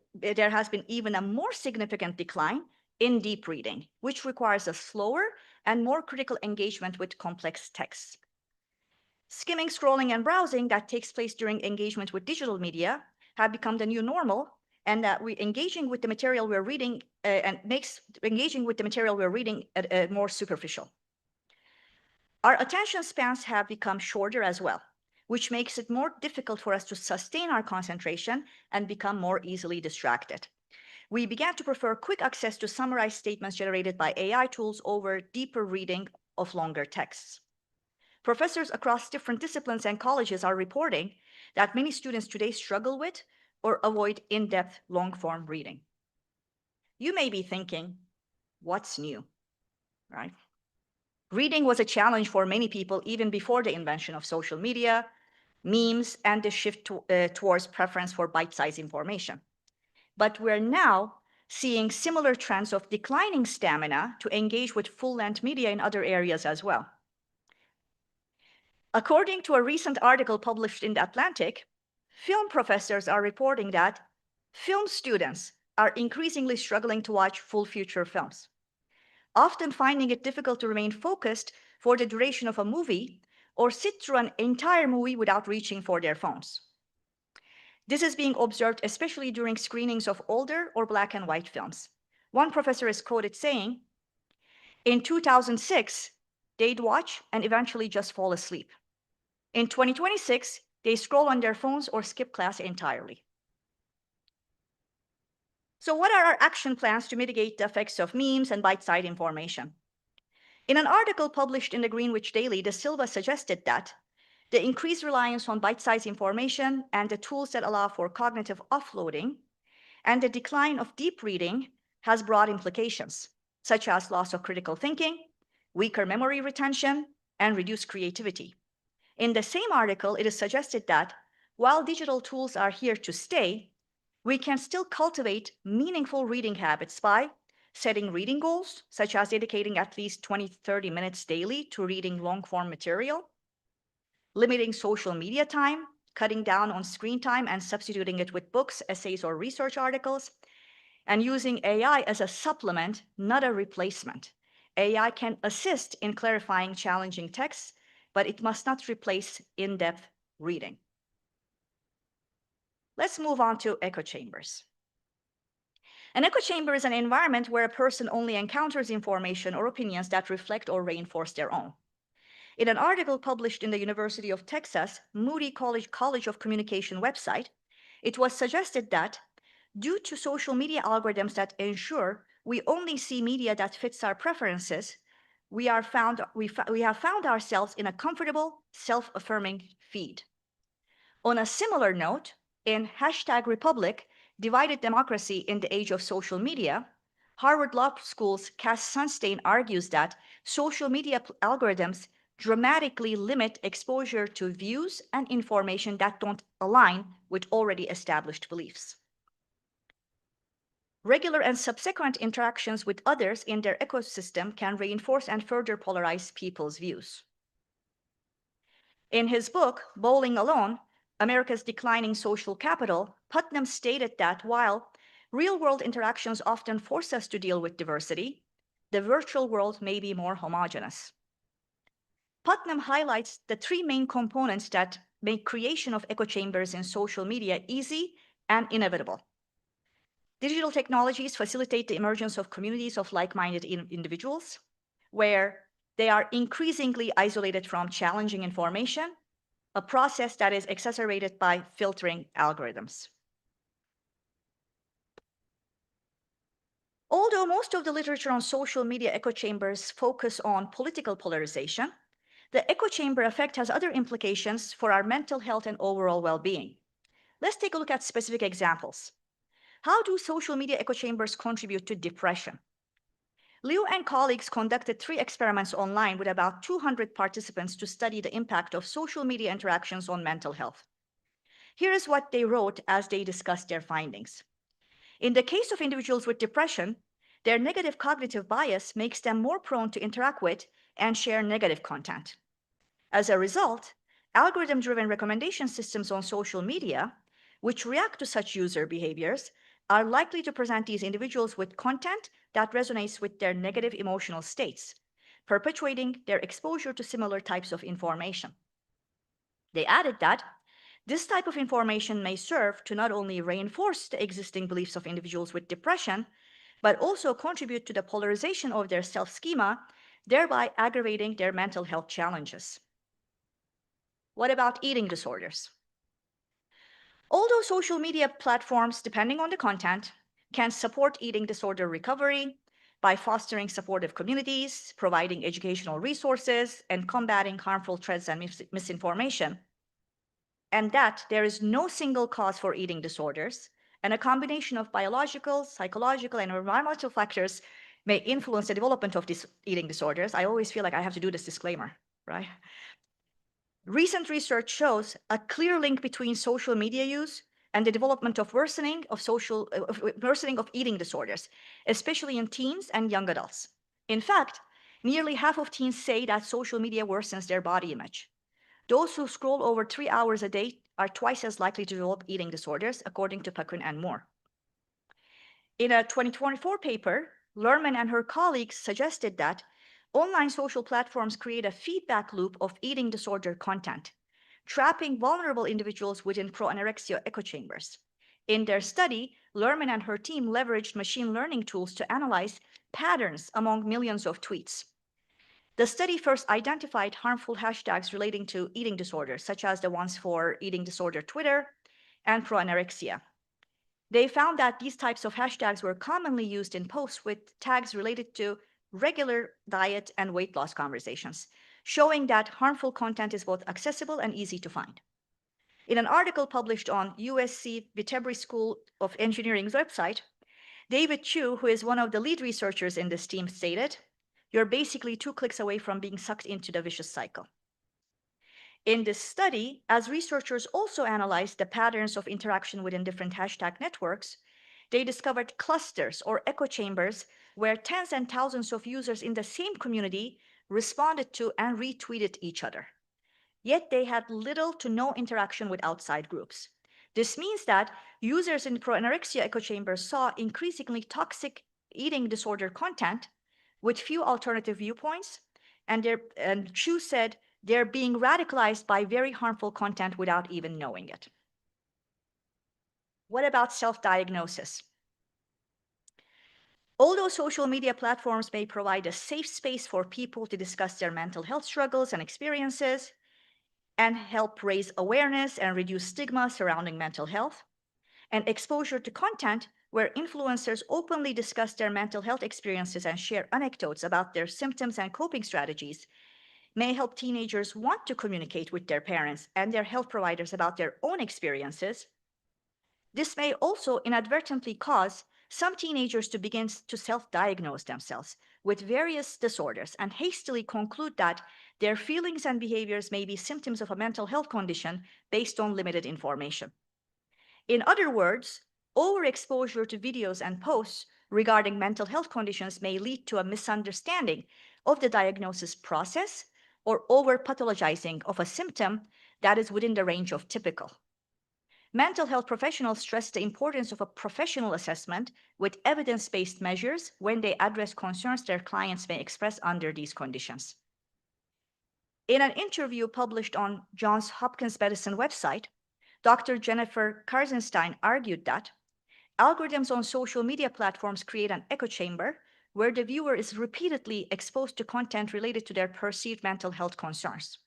even a more significant decline in deep reading, which requires a slower and more critical engagement with complex texts. Skimming, scrolling, and browsing that takes place during engagement with digital media have become the new normal, and that engaging with the material we're reading makes engaging with the material we're reading more superficial. Our attention spans have become shorter as well, which makes it more difficult for us to sustain our concentration and become more easily distracted. We began to prefer quick access to summarized statements generated by AI tools over deeper reading of longer texts. Professors across different disciplines and colleges are reporting that many students today struggle with or avoid in-depth long-form reading. You may be thinking, what's new, right? Reading was a challenge for many people even before the invention of social media, memes, and the shift towards preference for bite-sized information. But we're now seeing similar trends of declining stamina to engage with full-length media in other areas as well. According to a recent article published in The Atlantic, film professors are reporting that film students are increasingly struggling to watch full feature films, often finding it difficult to remain focused for the duration of a movie or sit through an entire movie without reaching for their phones. This is being observed especially during screenings of older or black and white films. One professor is quoted saying, "In 2006, they'd watch and eventually just fall asleep. In 2026, they scroll on their phones or skip class entirely. So what are our action plans to mitigate the effects of memes and bite-sized information? In an article published in the Greenwich Daily, De Silva suggested that the increased reliance on bite-sized information and the tools that allow for cognitive offloading and the decline of deep reading has broad implications, such as loss of critical thinking, weaker memory retention, and reduced creativity. In the same article, it is suggested that while digital tools are here to stay, we can still cultivate meaningful reading habits by setting reading goals, such as dedicating at least 20 to 30 minutes daily to reading long-form material, limiting social media time, cutting down on screen time and substituting it with books, essays, or research articles, and using AI as a supplement, not a replacement. AI can assist in clarifying challenging texts, but it must not replace in-depth reading. Let's move on to echo chambers. An echo chamber is an environment where a person only encounters information or opinions that reflect or reinforce their own. In an article published in the University of Texas Moody College of Communication website, it was suggested that due to social media algorithms that ensure we only see media that fits our preferences, we have found ourselves in a comfortable, self-affirming feed. On a similar note, in #Republic, Divided Democracy in the Age of Social Media, Harvard Law School's Cass Sunstein argues that social media algorithms dramatically limit exposure to views and information that don't align with already established beliefs. Regular and subsequent interactions with others in their ecosystem can reinforce and further polarize people's views. In his book, Bowling Alone, America's Declining Social Capital, Putnam stated that while real-world interactions often force us to deal with diversity, the virtual world may be more homogeneous. Putnam highlights the three main components that make creation of echo chambers in social media easy and inevitable. Digital technologies facilitate the emergence of communities of like-minded individuals, where they are increasingly isolated from challenging information, a process that is exacerbated by filtering algorithms. Although most of the literature on social media echo chambers focus on political polarization, the echo chamber effect has other implications for our mental health and overall well-being. Let's take a look at specific examples. How do social media echo chambers contribute to depression? Liu and colleagues conducted 3 experiments online with about 200 participants to study the impact of social media interactions on mental health. Here is what they wrote as they discussed their findings. In the case of individuals with depression, their negative cognitive bias makes them more prone to interact with and share negative content. As a result, algorithm-driven recommendation systems on social media, which react to such user behaviors, are likely to present these individuals with content that resonates with their negative emotional states, perpetuating their exposure to similar types of information. They added that this type of information may serve to not only reinforce the existing beliefs of individuals with depression, but also contribute to the polarization of their self-schema, thereby aggravating their mental health challenges. What about eating disorders? Although social media platforms, depending on the content, can support eating disorder recovery by fostering supportive communities, providing educational resources, and combating harmful trends and misinformation, and that there is no single cause for eating disorders, and a combination of biological, psychological, and environmental factors may influence the development of these eating disorders. I always feel like I have to do this disclaimer, right? Recent research shows a clear link between social media use and the development of worsening of eating disorders, especially in teens and young adults. In fact, nearly half of teens say that social media worsens their body image. Those who scroll over 3 hours a day are twice as likely to develop eating disorders, according to Pakun and Moore. In a 2024 paper, Lerman and her colleagues suggested that online social platforms create a feedback loop of eating disorder content, trapping vulnerable individuals within pro-anorexia echo chambers. In their study, Lerman and her team leveraged machine learning tools to analyze patterns among millions of tweets. The study first identified harmful hashtags relating to eating disorders, such as the ones for eating disorder Twitter and pro-anorexia. They found that these types of hashtags were commonly used in posts with tags related to regular diet and weight loss conversations, showing that harmful content is both accessible and easy to find. In an article published on USC Vitebri School of Engineering's website, David Chu, who is one of the lead researchers in this team, stated, "You're basically 2 clicks away from being sucked into the vicious cycle." In this study, as researchers also analyzed the patterns of interaction within different hashtag networks, they discovered clusters or echo chambers where tens and thousands of users in the same community responded to and retweeted each other. Yet they had little to no interaction with outside groups. This means that users in pro-anorexia echo chambers saw increasingly toxic eating disorder content with few alternative viewpoints, and Chu said they're being radicalized by very harmful content without even knowing it. What about self-diagnosis? Although social media platforms may provide a safe space for people to discuss their mental health struggles and experiences and help raise awareness and reduce stigma surrounding mental health, and exposure to content where influencers openly discuss their mental health experiences and share anecdotes about their symptoms and coping strategies may help teenagers want to communicate with their parents and their health providers about their own experiences. This may also inadvertently cause some teenagers to begin to self-diagnose themselves with various disorders and hastily conclude that their feelings and behaviors may be symptoms of a mental health condition based on limited information. In other words, overexposure to videos and posts regarding mental health conditions may lead to a misunderstanding of the diagnosis process or over-pathologizing of a symptom that is within the range of typical. Mental health professionals stress the importance of a professional assessment with evidence-based measures when they address concerns their clients may express under these conditions. In an interview published on Johns Hopkins Medicine website, Dr. Jennifer Karzenstein argued that algorithms on social media platforms create an echo chamber where the viewer is repeatedly exposed to content related to their perceived mental health concerns.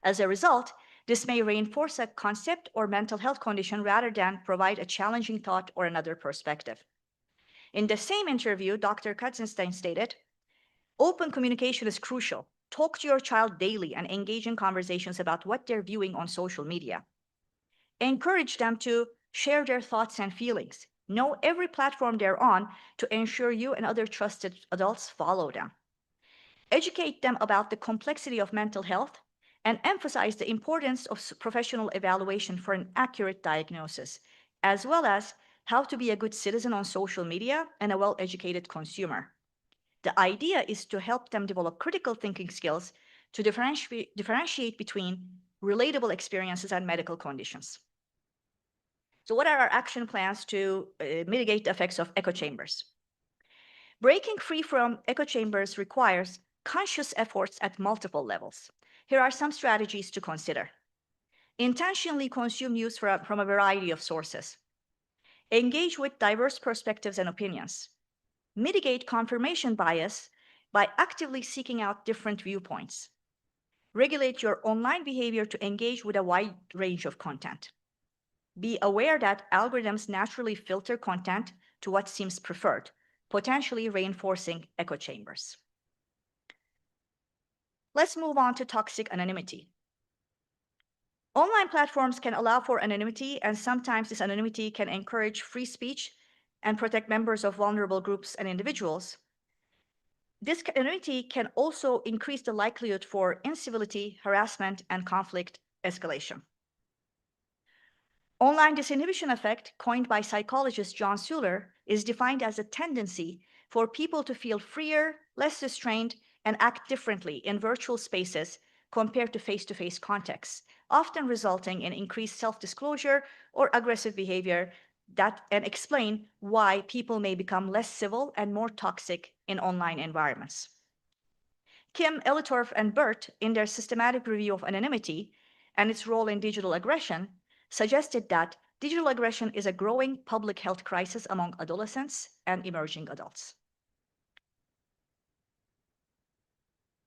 As a result, this may reinforce a concept or mental health condition rather than provide a challenging thought or another perspective. In the same interview, Dr. Katzenstein stated, "Open communication is crucial. Talk to your child daily and engage in conversations about what they're viewing on social media. Encourage them to share their thoughts and feelings. Know every platform they're on to ensure you and other trusted adults follow them. Educate them about the complexity of mental health and emphasize the importance of professional evaluation for an accurate diagnosis, as well as how to be a good citizen on social media and a well-educated consumer." The idea is to help them develop critical thinking skills to differentiate between relatable experiences and medical conditions. So what are our action plans to mitigate the effects of echo chambers? Breaking free from echo chambers requires conscious efforts at multiple levels. Here are some strategies to consider. Intentionally consume news from a variety of sources. Engage with diverse perspectives and opinions. Mitigate confirmation bias by actively seeking out different viewpoints. Regulate your online behavior to engage with a wide range of content. Be aware that algorithms naturally filter content to what seems preferred, potentially reinforcing echo chambers. Let's move on to toxic anonymity. Online platforms can allow for anonymity, and sometimes this anonymity can encourage free speech and protect members of vulnerable groups and individuals. This anonymity can also increase the likelihood for incivility, harassment, and conflict escalation. Online disinhibition effect, coined by psychologist John Suler, is defined as a tendency for people to feel freer, less restrained, and act differently in virtual spaces compared to face-to-face contexts, often resulting in increased self-disclosure or aggressive behavior and explain why people may become less civil and more toxic in online environments. Kim, Elitorf, and Burt, in their systematic review of anonymity and its role in digital aggression, suggested that digital aggression is a growing public health crisis among adolescents and emerging adults.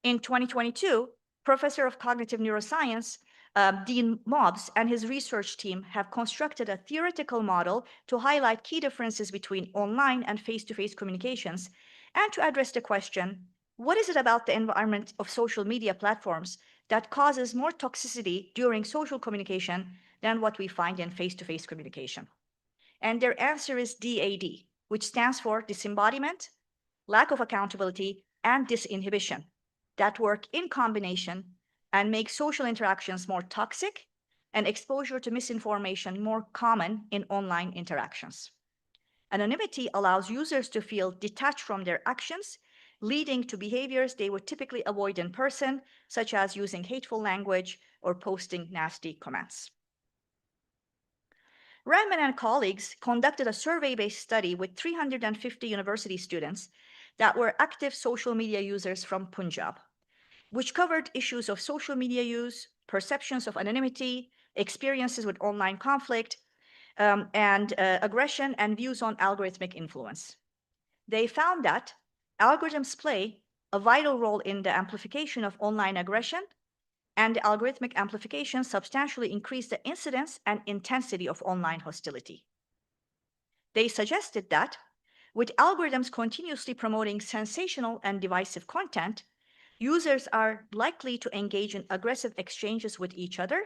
In 2022, Professor of Cognitive Neuroscience, Dean Mobbs, and his research team have constructed a theoretical model to highlight key differences between online and face-to-face communications and to address the question, what is it about the environment of social media platforms that causes more toxicity during social communication than what we find in face-to-face communication? And their answer is DAD, which stands for disembodiment, lack of accountability, and disinhibition that work in combination and make social interactions more toxic and exposure to misinformation more common in online interactions. Anonymity allows users to feel detached from their actions, leading to behaviors they would typically avoid in person, such as using hateful language or posting nasty comments. Redman and colleagues conducted a survey-based study with 350 university students that were active social media users from Punjab, which covered issues of social media use, perceptions of anonymity, experiences with online conflict, and aggression, and views on algorithmic influence. They found that algorithms play a vital role in the amplification of online aggression, and algorithmic amplification substantially increase the incidence and intensity of online hostility. They suggested that with algorithms continuously promoting sensational and divisive content, users are likely to engage in aggressive exchanges with each other,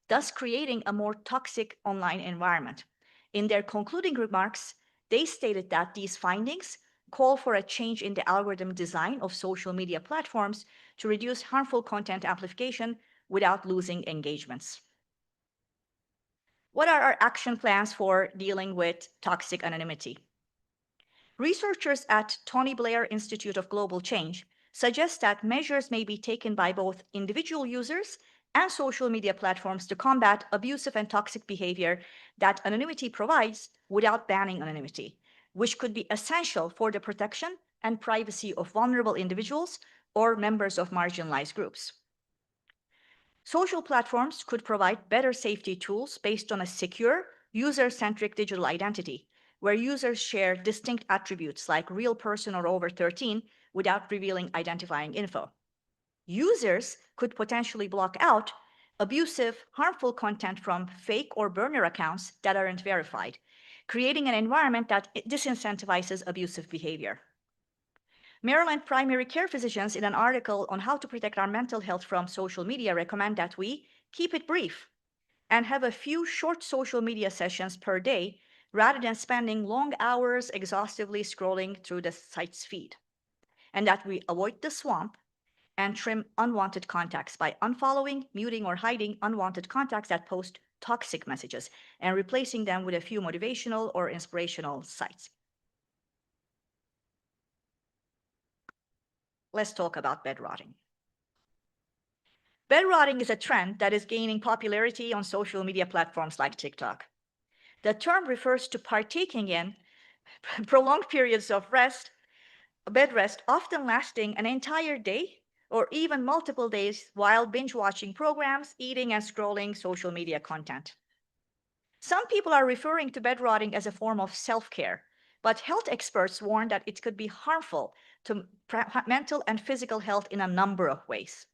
thus creating a more toxic online environment. In their concluding remarks, they stated that these findings call for a change in the algorithm design of social media platforms to reduce harmful content amplification without losing engagements. What are our action plans for dealing with toxic anonymity? Researchers at Tony Blair Institute of Global Change suggest that measures may be taken by both individual users and social media platforms to combat abusive and toxic behavior that anonymity provides without banning anonymity, which could be essential for the protection and privacy of vulnerable individuals or members of marginalized groups. Social platforms could provide better safety tools based on a secure, user-centric digital identity, where users share distinct attributes like real person or over 13 without revealing identifying info. Users could potentially block out abusive, harmful content from fake or burner accounts that aren't verified, creating an environment that disincentivizes abusive behavior. Maryland primary care physicians, in an article on how to protect our mental health from social media, recommend that we keep it brief and have a few short social media sessions per day rather than spending long hours exhaustively scrolling through the site's feed, and that we avoid the swamp and trim unwanted contacts by unfollowing, muting, or hiding unwanted contacts that post toxic messages and replacing them with a few motivational or inspirational sites. Let's talk about bed rotting. Bed rotting is a trend that is gaining popularity on social media platforms like TikTok. The term refers to partaking in prolonged periods of rest, bed rest, often lasting an entire day or even multiple days while binge watching programs, eating, and scrolling social media content. Some people are referring to bed rotting as a form of self-care, but health experts warn that it could be harmful to mental and physical health in a number of ways.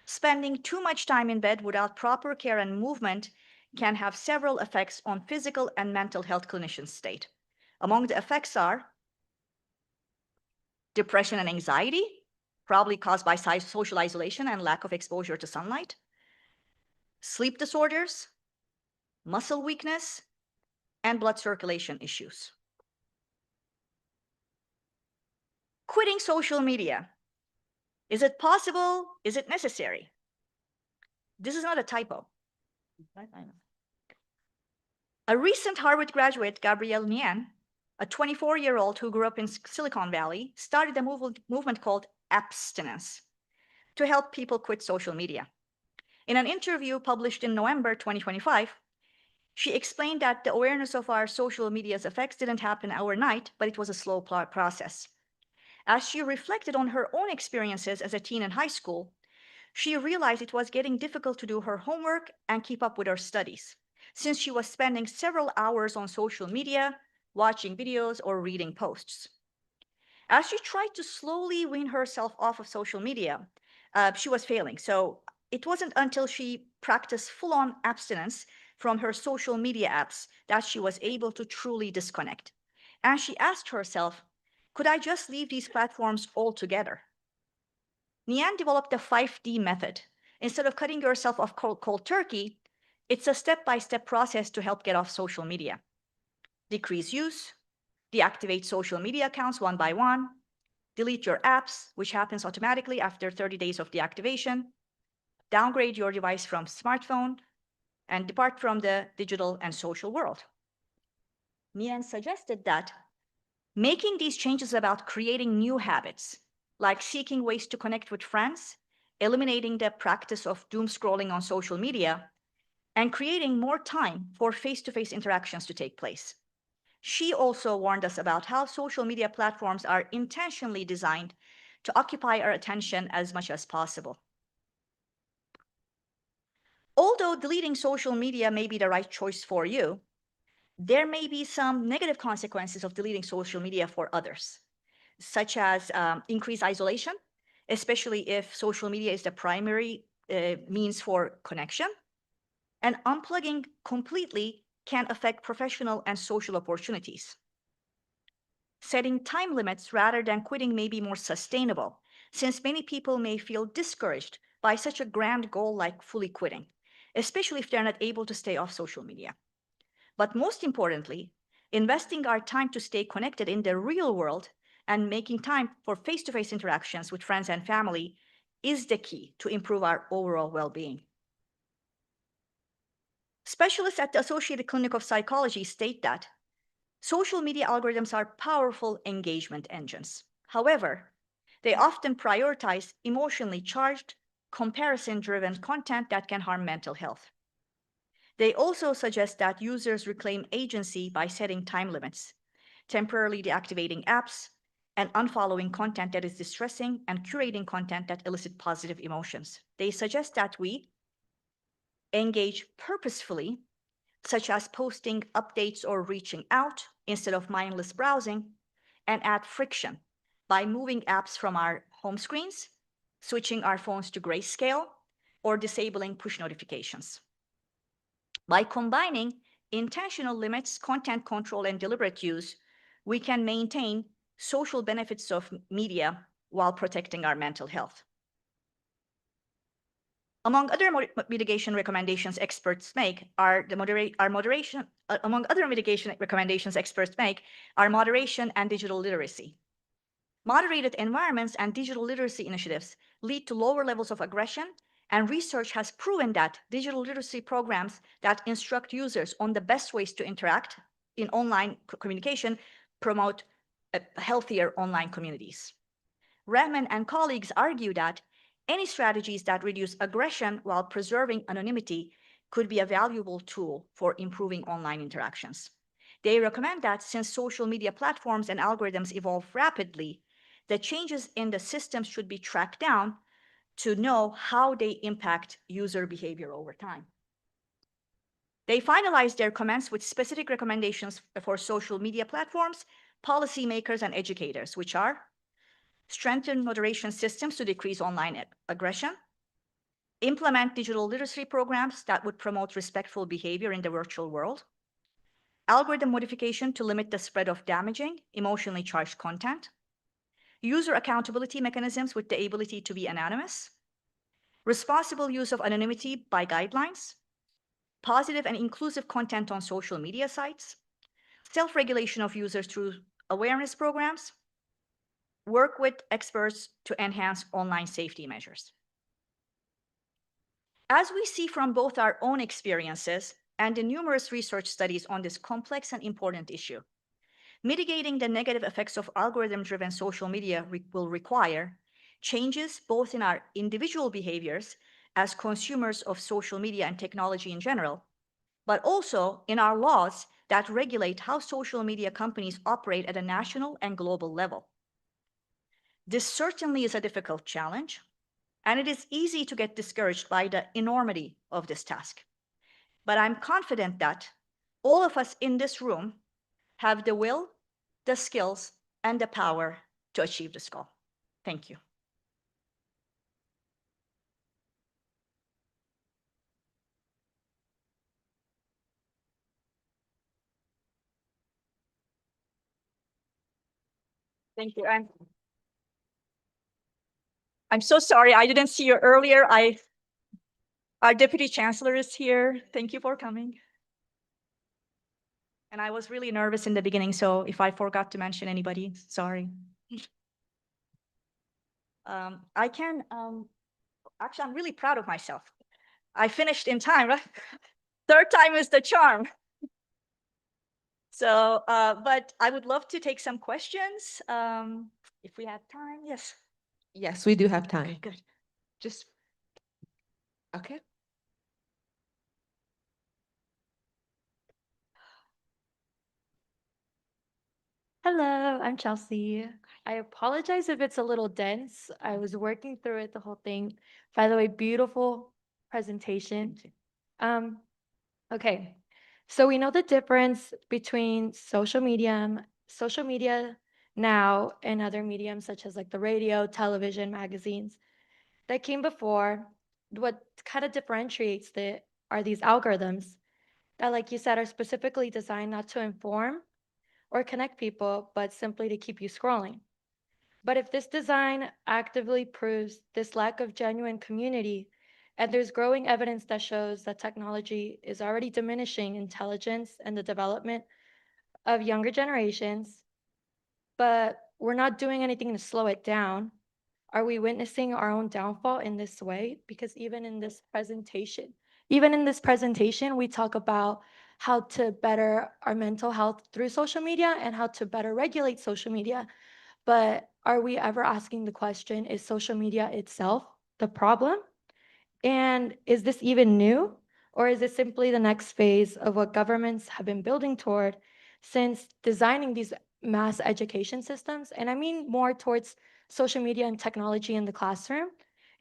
Spending too much time in bed without proper care and movement can have several effects on physical and mental health clinicians state. Among the effects are depression and anxiety, probably caused by social isolation and lack of exposure to sunlight, sleep disorders, muscle weakness, and blood circulation issues. Quitting social media. Is it possible? Is it necessary? This is not a typo. A recent Harvard graduate, Gabrielle Nian, a 24-year-old who grew up in Silicon Valley, started a movement called abstinence to help people quit social media. In an interview published in November 2025, she explained that the awareness of our social media's effects didn't happen overnight, but it was a slow process. As she reflected on her own experiences as a teen in high school, she realized it was getting difficult to do her homework and keep up with her studies, since she was spending several hours on social media, watching videos, or reading posts. As she tried to slowly wean herself off of social media, she was failing. So it wasn't until she practiced full on abstinence from her social media apps that she was able to truly disconnect. And she asked herself, could I just leave these platforms altogether? Nian developed the 5D method. Instead of cutting yourself off cold turkey, it's a step by step process to help get off social media. Decrease use, deactivate social media accounts one by one, delete your apps, which happens automatically after 30 days of deactivation, downgrade your device from smartphone, and depart from the digital and social world. Nian suggested that making these changes about creating new habits, like seeking ways to connect with friends, eliminating the practice of doom scrolling on social media, and creating more time for face-to-face interactions to take place. She also warned us about how social media platforms are intentionally designed to occupy our attention as much as possible. Although deleting social media may be the right choice for you, there may be some negative consequences of deleting social media for others, such as increased isolation, especially if social media is the primary means for connection. And unplugging completely can affect professional and social opportunities. Setting time limits rather than quitting may be more sustainable, since many people may feel discouraged by such a grand goal like fully quitting, especially if they're not able to stay off social media. But most importantly, investing our time to stay connected in the real world and making time for face-to-face interactions with friends and family is the key to improve our overall well-being. Specialists at the Associated Clinic of Psychology state that social media algorithms are powerful engagement engines. However, they often prioritize emotionally charged, comparison-driven content that can harm mental health. They also suggest that users reclaim agency by setting time limits, temporarily deactivating apps, and unfollowing content that is distressing and curating content that elicits positive emotions. They suggest that we engage purposefully, such as posting updates or reaching out instead of mindless browsing, and add friction by moving apps from our home screens, switching our phones to grayscale, or disabling push notifications. By combining intentional limits, content control, and deliberate use, we can maintain social benefits of media while protecting our mental health. Among other mitigation recommendations experts make are moderation. Among other mitigation recommendations experts make are moderation and digital literacy. Moderated environments and digital literacy initiatives lead to lower levels of aggression, and research has proven that digital literacy programs that instruct users on the best ways to interact in online communication promote healthier online communities. Rahman and colleagues argue that any strategies that reduce aggression while preserving anonymity could be a valuable tool for improving online interactions. They recommend that since social media platforms and algorithms evolve rapidly, the changes in the systems should be tracked down to know how they impact user behavior over time. They finalized their comments with specific recommendations for social media platforms, policymakers, and educators, which are strengthen moderation systems to decrease online aggression, implement digital literacy programs that would promote respectful behavior in the virtual world, algorithm modification to limit the spread of damaging, emotionally charged content, user accountability mechanisms with the ability to be anonymous, responsible use of anonymity by guidelines, positive and inclusive content on social media sites, self-regulation of users through awareness programs, work with experts to enhance online safety measures. As we see from both our own experiences and the numerous research studies on this complex and important issue, mitigating the negative effects of algorithm-driven social media will require changes both in our individual behaviors as consumers of social media and technology in general, but also in our laws that regulate how social media companies operate at a national and global level. This certainly is a difficult challenge, and it is easy to get discouraged by the enormity of this task. But I'm confident that all of us in this room have the will, the skills, and the power to achieve this goal. Thank you. Thank you. I'm so sorry I didn't see you earlier. Our Deputy Chancellor is here. Thank you for coming. And I was really nervous in the beginning, so if I forgot to mention anybody, sorry. Actually, I'm really proud of myself. I finished in time, right? Third time is the charm. So, but I would love to take some questions, if we have time. Yes. Yes, we do have time. Okay, good. Just, okay. Hello, I'm Chelsea. I apologize if it's a little dense. I was working through it the whole thing. By the way, beautiful presentation. Okay. So we know the difference between social media now and other mediums such as like the radio, television, magazines that came before. What kind of differentiates it are these algorithms that, like you said, are specifically designed not to inform or connect people, but simply to keep you scrolling. But if this design actively proves this lack of genuine community, and there's growing evidence that shows that technology is already diminishing intelligence and the development of younger generations, but we're not doing anything to slow it down, are we witnessing our own downfall in this way? Because even in this presentation, we talk about how to better our mental health through social media and how to better regulate social media. But are we ever asking the question, is social media itself the problem? And is this even new? Or is it simply the next phase of what governments have been building toward since designing these mass education systems? And I mean more towards social media and technology in the classroom.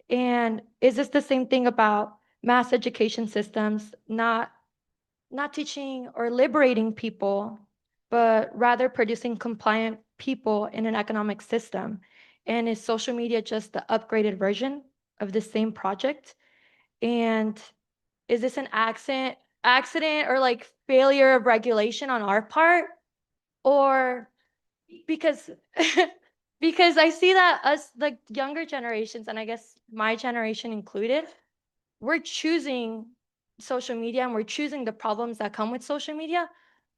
And is this the same thing about mass education systems not teaching or liberating people, but rather producing compliant people in an economic system? And is social media just the upgraded version of the same project? And is this an accident or like failure of regulation on our part? Or because because I see that us like younger generations, and I guess my generation included, we're choosing social media and we're choosing the problems that come with social media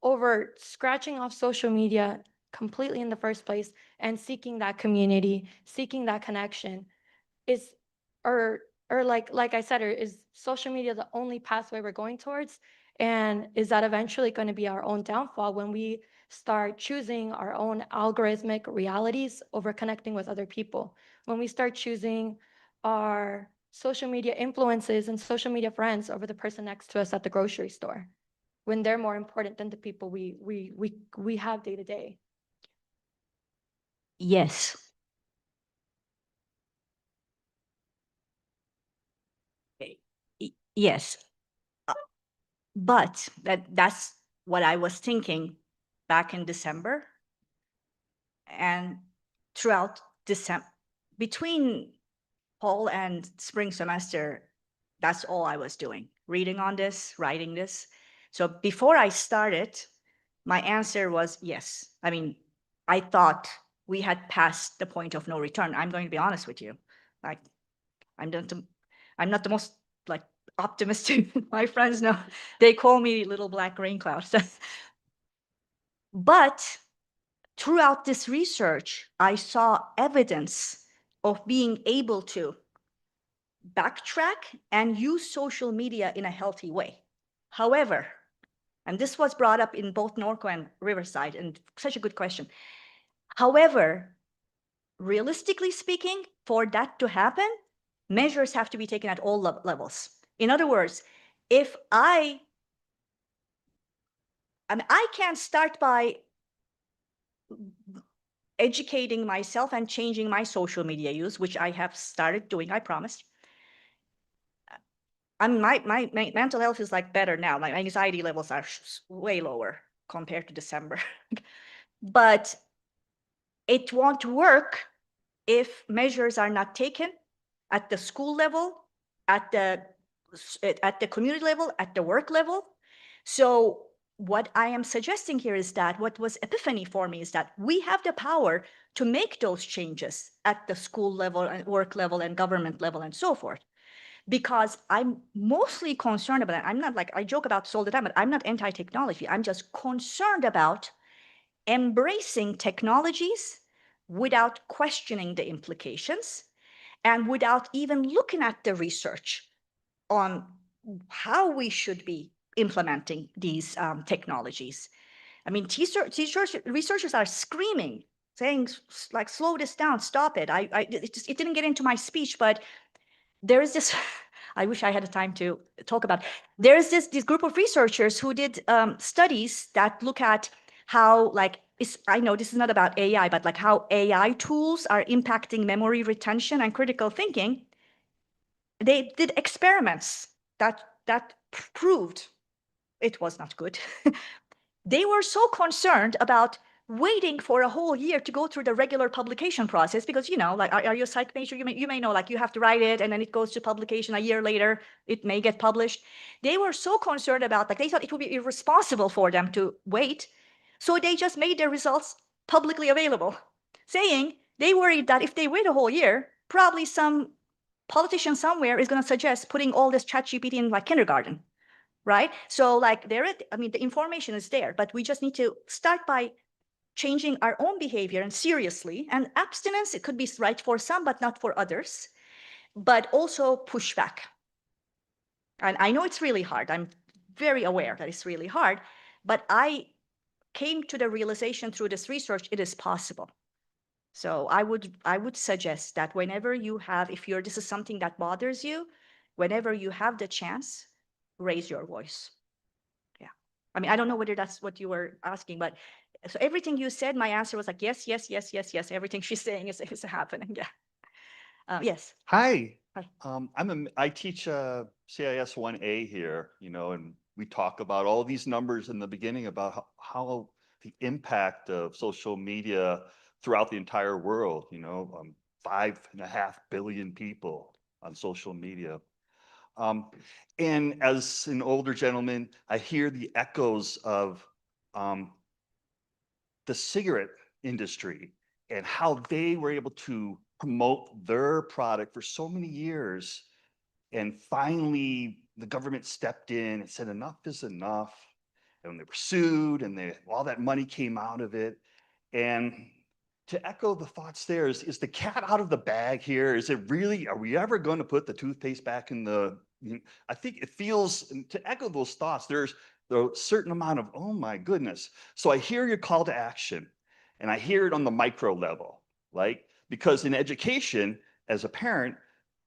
over scratching off social media completely in the first place and seeking that community, seeking that connection. Is or like I said, or is social media the only pathway we're going towards? And is that eventually going to be our own downfall when we start choosing our own algorithmic realities over connecting with other people? When we start choosing our social media influences and social media friends over the person next to us at the grocery store, when they're more important than the people we have day to day. Yes. Yes. But that's what I was thinking back in December. And throughout December, between fall and spring semester, that's all I was doing, reading on this, writing this. So before I started, my answer was yes. I mean, I thought we had passed the point of no return. I'm going to be honest with you. Like, I'm not the most like optimistic. My friends know, they call me little black rain cloud. But throughout this research, I saw evidence of being able to backtrack and use social media in a healthy way. However, and this was brought up in both Norco and Riverside, and such a good question. However, realistically speaking, for that to happen, measures have to be taken at all levels. In other words, if I mean, I can't start by educating myself and changing my social media use, which I have started doing, I promise. I mean, my mental health is like better now. My anxiety levels are way lower compared to December. But It won't work if measures are not taken at the school level, at the community level, at the work level. So what I am suggesting here is that what was epiphany for me is that we have the power to make those changes at the school level and work level and government level and so forth. Because I'm mostly concerned about it. I'm not like, I joke about this all the time, but I'm not anti-technology. I'm just concerned about embracing technologies without questioning the implications and without even looking at the research on how we should be implementing these technologies. I mean, researchers are screaming, saying like, slow this down, stop it. It didn't get into my speech, but there is this, I wish I had the time to talk about, there is this group of researchers who did studies that look at how, like, I know this is not about AI, but like how AI tools are impacting memory retention and critical thinking. They did experiments that proved it was not good. They were so concerned about waiting for a whole year to go through the regular publication process because, you know, like, are you a psych major? You may know, like, you have to write it and then it goes to publication a year later, it may get published. They were so concerned about, like, they thought it would be irresponsible for them to wait. So they just made their results publicly available, saying they worried that if they wait a whole year, probably some politician somewhere is going to suggest putting all this ChatGPT in like kindergarten. Right? So like I mean, the information is there, but we just need to start by changing our own behavior and seriously. And abstinence, it could be right for some, but not for others, but also push back. And I know it's really hard. I'm very aware that it's really hard, but I came to the realization through this research, it is possible. So I would suggest that whenever you have, if this is something that bothers you, whenever you have the chance, raise your voice. Yeah. I mean, I don't know whether that's what you were asking, but so everything you said, my answer was like, yes, yes, yes, yes, yes. Everything she's saying is happening. Yeah. Yes. Hi. Hi. I teach CIS 1A here, and we talk about all these numbers in the beginning about how the impact of social media throughout the entire world, 5.5 billion people on social media. And as an older gentleman, I hear the echoes of the cigarette industry and how they were able to promote their product for so many years. And finally, the government stepped in and said, enough is enough. And they were sued and all that money came out of it. And to echo the thoughts there, is the cat out of the bag here? Is it really, are we ever going to put the toothpaste back in I think it feels, to echo those thoughts, there's a certain amount of, oh my goodness. So I hear your call to action and I hear it on the micro level, like, because in education, as a parent,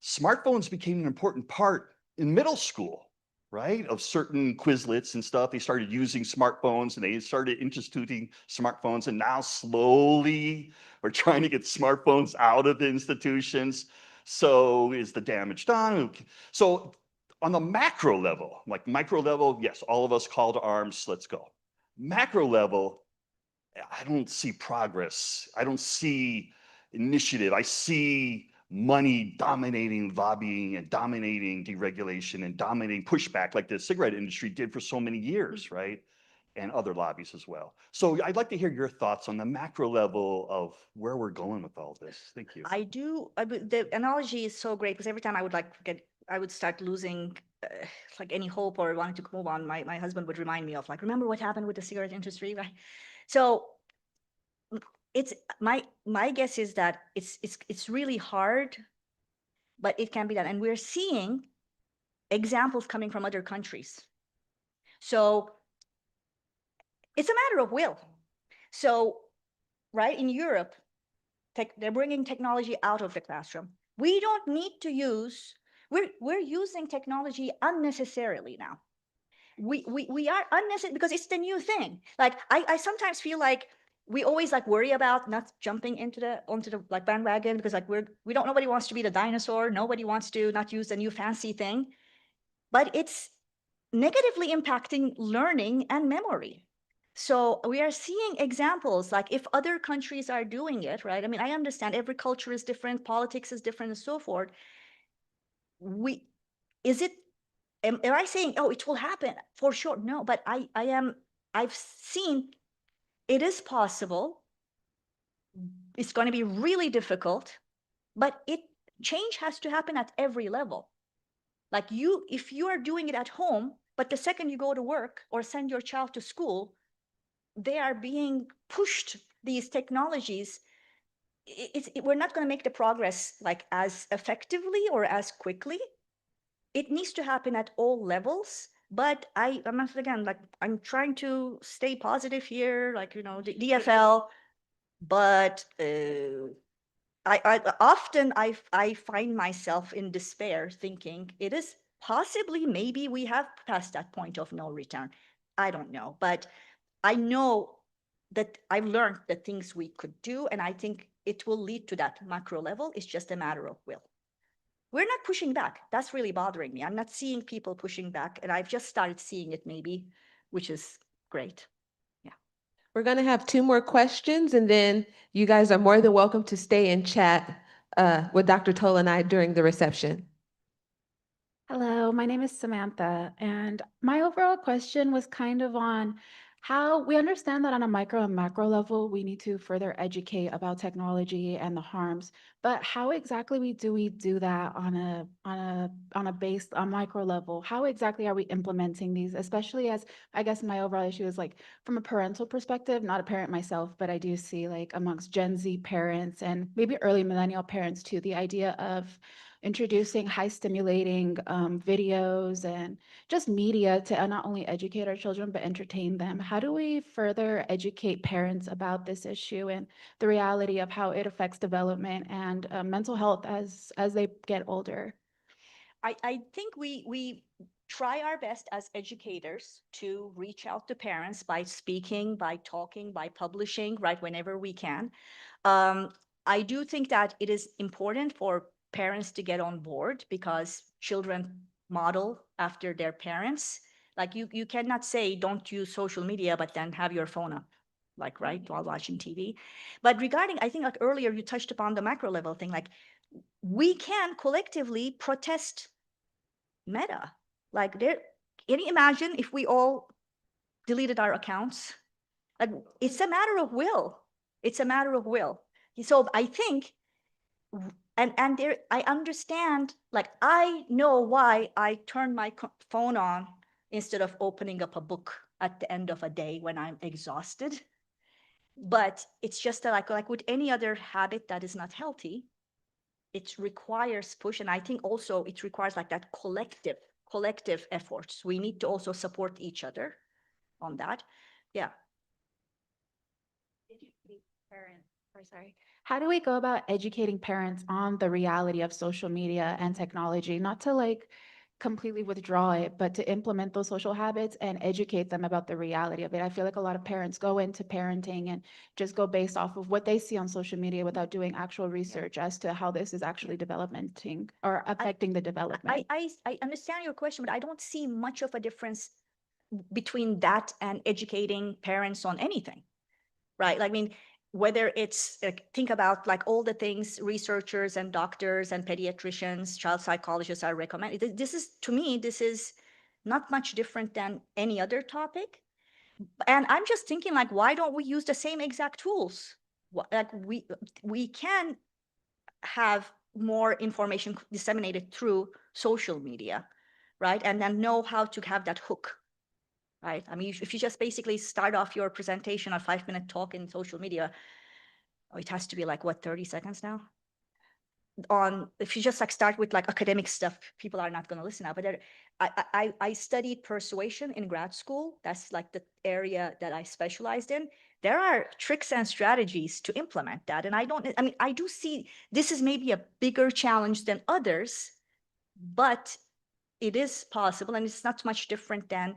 smartphones became an important part in middle school, right? Of certain Quizlets and stuff. They started using smartphones and they started instituting smartphones. And now slowly we're trying to get smartphones out of the institutions. So is the damage done? So on the macro level, like micro level, yes, all of us call to arms, let's go. Macro level, I don't see progress. I don't see initiative. I see money dominating lobbying and dominating deregulation and dominating pushback like the cigarette industry did for so many years, right? And other lobbies as well. So I'd like to hear your thoughts on the macro level of where we're going with all this. Thank you. The analogy is so great because every time I would start losing like any hope or wanting to move on, my husband would remind me of like, remember what happened with the cigarette industry, right? So it's my guess is that it's really hard, but it can be done. And we're seeing examples coming from other countries. So it's a matter of will. So, right, in Europe, they're bringing technology out of the classroom. We don't need to we're using technology unnecessarily now. We are unnecessary because it's the new thing. Like I sometimes feel like we always like worry about not jumping onto the like bandwagon because like nobody wants to be the dinosaur. Nobody wants to not use the new fancy thing, but it's negatively impacting learning and memory. So we are seeing examples, like if other countries are doing it, right? I mean, I understand every culture is different, politics is different, and so forth. Is it, am I saying, oh, it will happen for sure? No, but I've seen it is possible. It's going to be really difficult, but change has to happen at every level. Like if you are doing it at home, but the second you go to work or send your child to school, they are being pushed these technologies. We're not going to make the progress like as effectively or as quickly. It needs to happen at all levels. But I'm not, again, like I'm trying to stay positive here, like, the DFL, but I find myself in despair thinking it is possibly, maybe we have passed that point of no return. I don't know, but I know that I've learned the things we could do, and I think it will lead to that macro level. It's just a matter of will. We're not pushing back. That's really bothering me. I'm not seeing people pushing back, and I've just started seeing it maybe, which is great. We're going to have 2 more questions, and then you guys are more than welcome to stay and chat with Dr. Toll and I during the reception. Hello, my name is Samantha, and my overall question was kind of on how we understand that on a micro and macro level, we need to further educate about technology and the harms, but how exactly do we do that on a micro level? How exactly are we implementing these, especially as I guess my overall issue is like from a parental perspective, not a parent myself, but I do see like amongst Gen Z parents and maybe early millennial parents too, the idea of introducing high stimulating videos and just media to not only educate our children, but entertain them. How do we further educate parents about this issue and the reality of how it affects development and mental health as they get older? I think we try our best as educators to reach out to parents by speaking, by talking, by publishing, right, whenever we can. I do think that it is important for parents to get on board because children model after their parents. Like you cannot say don't use social media, but then have your phone up, like, right, while watching TV. But regarding, I think like earlier you touched upon the macro level thing, like we can collectively protest Meta. Like can you imagine if we all deleted our accounts? Like it's a matter of will. It's a matter of will. So I think, and there, I understand, like I know why I turn my phone on instead of opening up a book at the end of a day when I'm exhausted. But it's just that like with any other habit that is not healthy, it requires push. And I think also it requires like that collective efforts. We need to also support each other on that. Yeah. How do we go about educating parents on the reality of social media and technology, not to like completely withdraw it, but to implement those social habits and educate them about the reality of it? I feel like a lot of parents go into parenting and just go based off of what they see on social media without doing actual research as to how this is actually developmenting or affecting the development. I understand your question, but I don't see much of a difference between that and educating parents on anything, right? I mean, whether it's think about like all the things researchers and doctors and pediatricians, child psychologists are recommending. This is, to me, this is not much different than any other topic. And I'm just thinking like, why don't we use the same exact tools? Like we can have more information disseminated through social media, right? And then know how to have that hook, right? I mean, if you just basically start off your presentation, a 5-minute talk in social media, it has to be like, what, 30 seconds now? If you just like start with like academic stuff, people are not going to listen now. But I studied persuasion in grad school. That's like the area that I specialized in. There are tricks and strategies to implement that. And I do see this is maybe a bigger challenge than others, but it is possible. And it's not much different than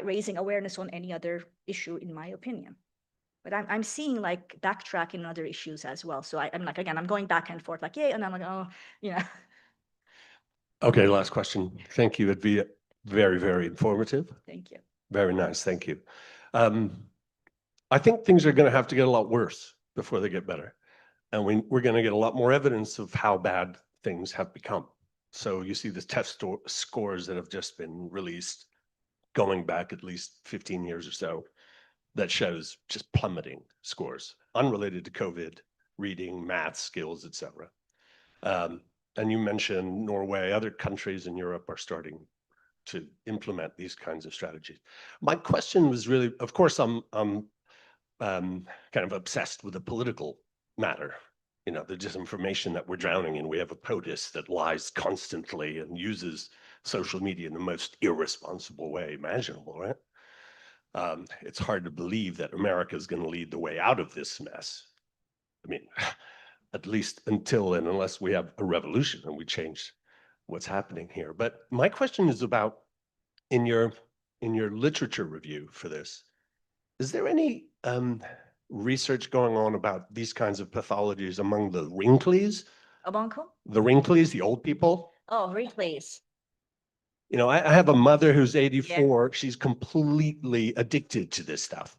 raising awareness on any other issue, in my opinion. But I'm seeing like backtrack in other issues as well. So I'm like, again, I'm going back and forth like, yeah, and I'm like, oh, yeah. Okay, last question. Thank you. It'd be very, very informative. Thank you. Very nice, thank you. I think things are going to have to get a lot worse before they get better. And we're going to get a lot more evidence of how bad things have become. So you see the test scores that have just been released, going back at least 15 years or so, that shows just plummeting scores, unrelated to COVID, reading, math skills, etc. And you mentioned Norway, other countries in Europe are starting to implement these kinds of strategies. My question was really, of course, I'm kind of obsessed with the political matter. You know, the disinformation that we're drowning in. We have a POTUS that lies constantly and uses social media in the most irresponsible way imaginable, right? It's hard to believe that America is going to lead the way out of this mess. I mean, at least until and unless we have a revolution and we change what's happening here. But my question is about, in your literature review for this, is there any research going on about these kinds of pathologies among the wrinklies? Among whom? The wrinklies, the old people? Oh, wrinklies. You know, I have a mother who's 84. Yeah. She's completely addicted to this stuff.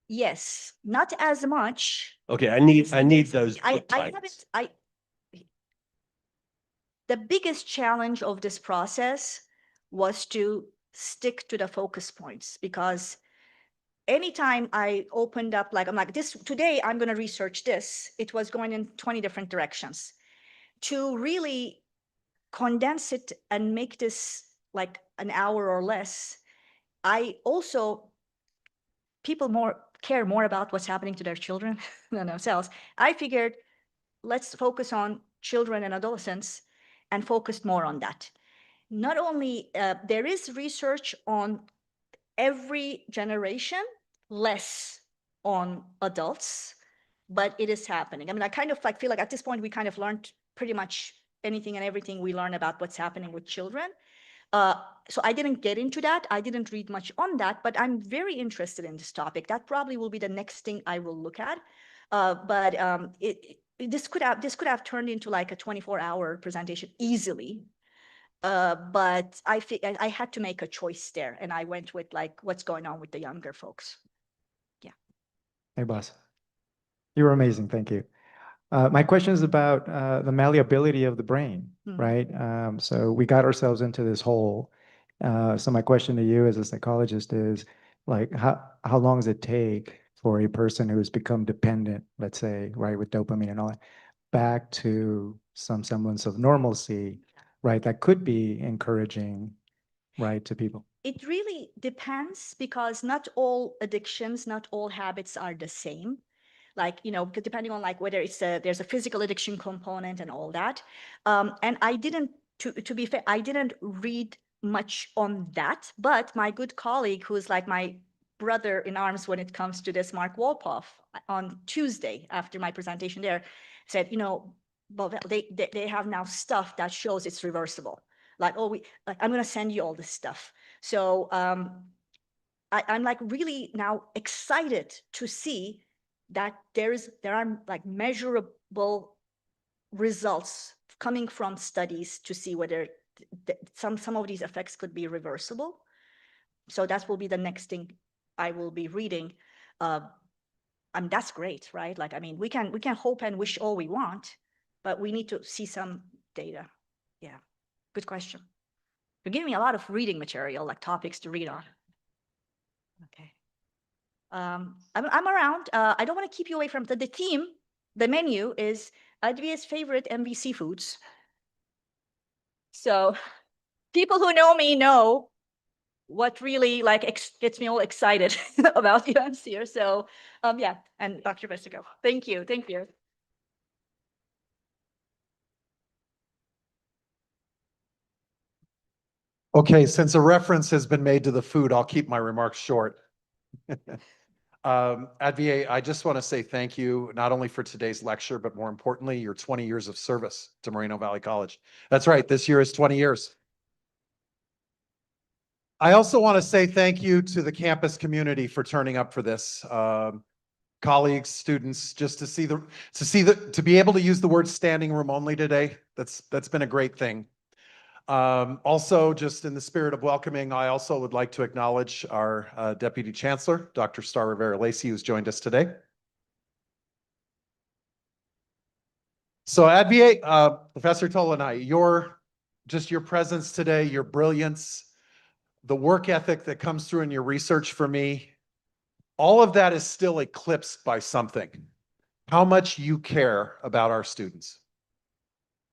Yes, not as much. Okay, I need those. I haven't. The biggest challenge of this process was to stick to the focus points, because anytime I opened up, like, I'm like, this today I'm going to research this, it was going in 20 different directions. To really condense it and make this like an hour or less, people care more about what's happening to their children than themselves. I figured, let's focus on children and adolescents, and focused more on that. Not only, there is research on every generation, less on adults, but it is happening. I mean, I kind of like feel like at this point we kind of learned pretty much anything and everything we learn about what's happening with children. So I didn't get into that. I didn't read much on that, but I'm very interested in this topic. That probably will be the next thing I will look at. This could have turned into like a 24-hour presentation easily. But I had to make a choice there, and I went with like what's going on with the younger folks. Yeah. Hey, boss. You were amazing. Thank you. My question is about the malleability of the brain, right? So we got ourselves into this hole. So my question to you as a psychologist is, like, how long does it take for a person who's become dependent, let's say, right, with dopamine and all that, back to some semblance of normalcy, right? That could be encouraging, right, to people. It really depends, because not all addictions, not all habits are the same. Like, you know, depending on like whether there's a physical addiction component and all that. And I didn't, to be fair, I didn't read much on that, but my good colleague, who's like my brother in arms when it comes to this, Mark Wolpoff, on Tuesday after my presentation there, said, you know, well, they have now stuff that shows it's reversible. Like, oh, I'm going to send you all this stuff. So I'm like really now excited to see that there are like measurable results coming from studies to see whether some of these effects could be reversible. So that will be the next thing I will be reading. That's great, right? Like, I mean, we can hope and wish all we want, but we need to see some data. Yeah, good question. You're giving me a lot of reading material, like topics to read on. Okay. I'm around. I don't want to keep you away from the theme. The menu is Adviye's favorite MVC foods. So people who know me know what really like gets me all excited about events here. So yeah, and Dr. Vesico, thank you. Thank you. Okay, since a reference has been made to the food, I'll keep my remarks short. Adviye, I just want to say thank you, not only for today's lecture, but more importantly, your 20 years of service to Moreno Valley College. That's right, this year is 20 years. I also want to say thank you to the campus community for turning up for this. Colleagues, students, just to be able to use the word standing room only today, that's been a great thing. Also, just in the spirit of welcoming, I also would like to acknowledge our Deputy Chancellor, Dr. Star Rivera-Lacey, who's joined us today. So Adviate, Professor Tolonai, your presence today, your brilliance, the work ethic that comes through in your research for me, all of that is still eclipsed by something. How much you care about our students.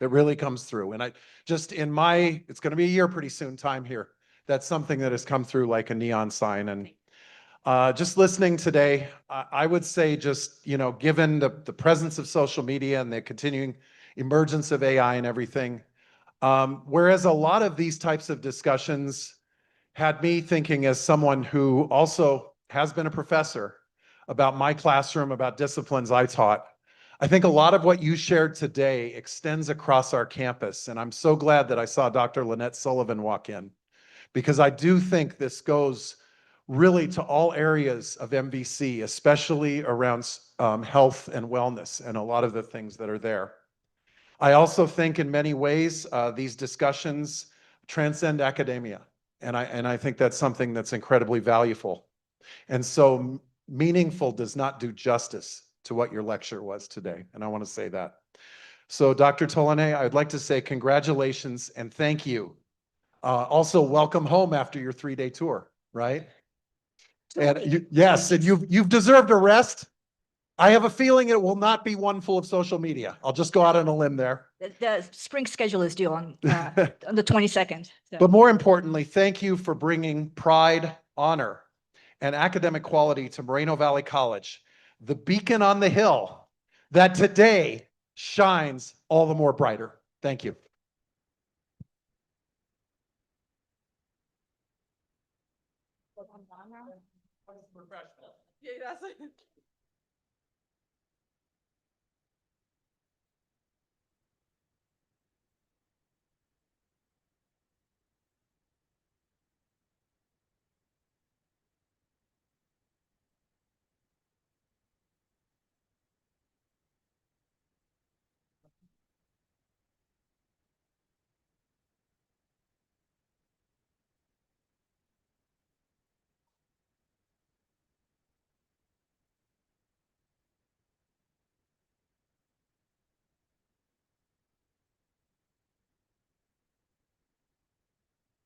It really comes through. And it's going to be a year pretty soon, time here. That's something that has come through like a neon sign. And just listening today, I would say just, given the presence of social media and the continuing emergence of AI and everything, whereas a lot of these types of discussions had me thinking as someone who also has been a professor about my classroom, about disciplines I taught, I think a lot of what you shared today extends across our campus. And I'm so glad that I saw Dr. Lynette Sullivan walk in, because I do think this goes really to all areas of MVC, especially around health and wellness and a lot of the things that are there. I also think in many ways, these discussions transcend academia. And I think that's something that's incredibly valuable. And so meaningful does not do justice to what your lecture was today. And I want to say that. So Dr. Tolonai, I'd like to say congratulations and thank you. Also, welcome home after your 3-day tour, right? And yes, and you've deserved a rest. I have a feeling it will not be one full of social media. I'll just go out on a limb there. The spring schedule is due on the 22nd. So. But more importantly, thank you for bringing pride, honor, and academic quality to Moreno Valley College, the beacon on the hill that today shines all the more brighter. Thank you. Yeah, that's it.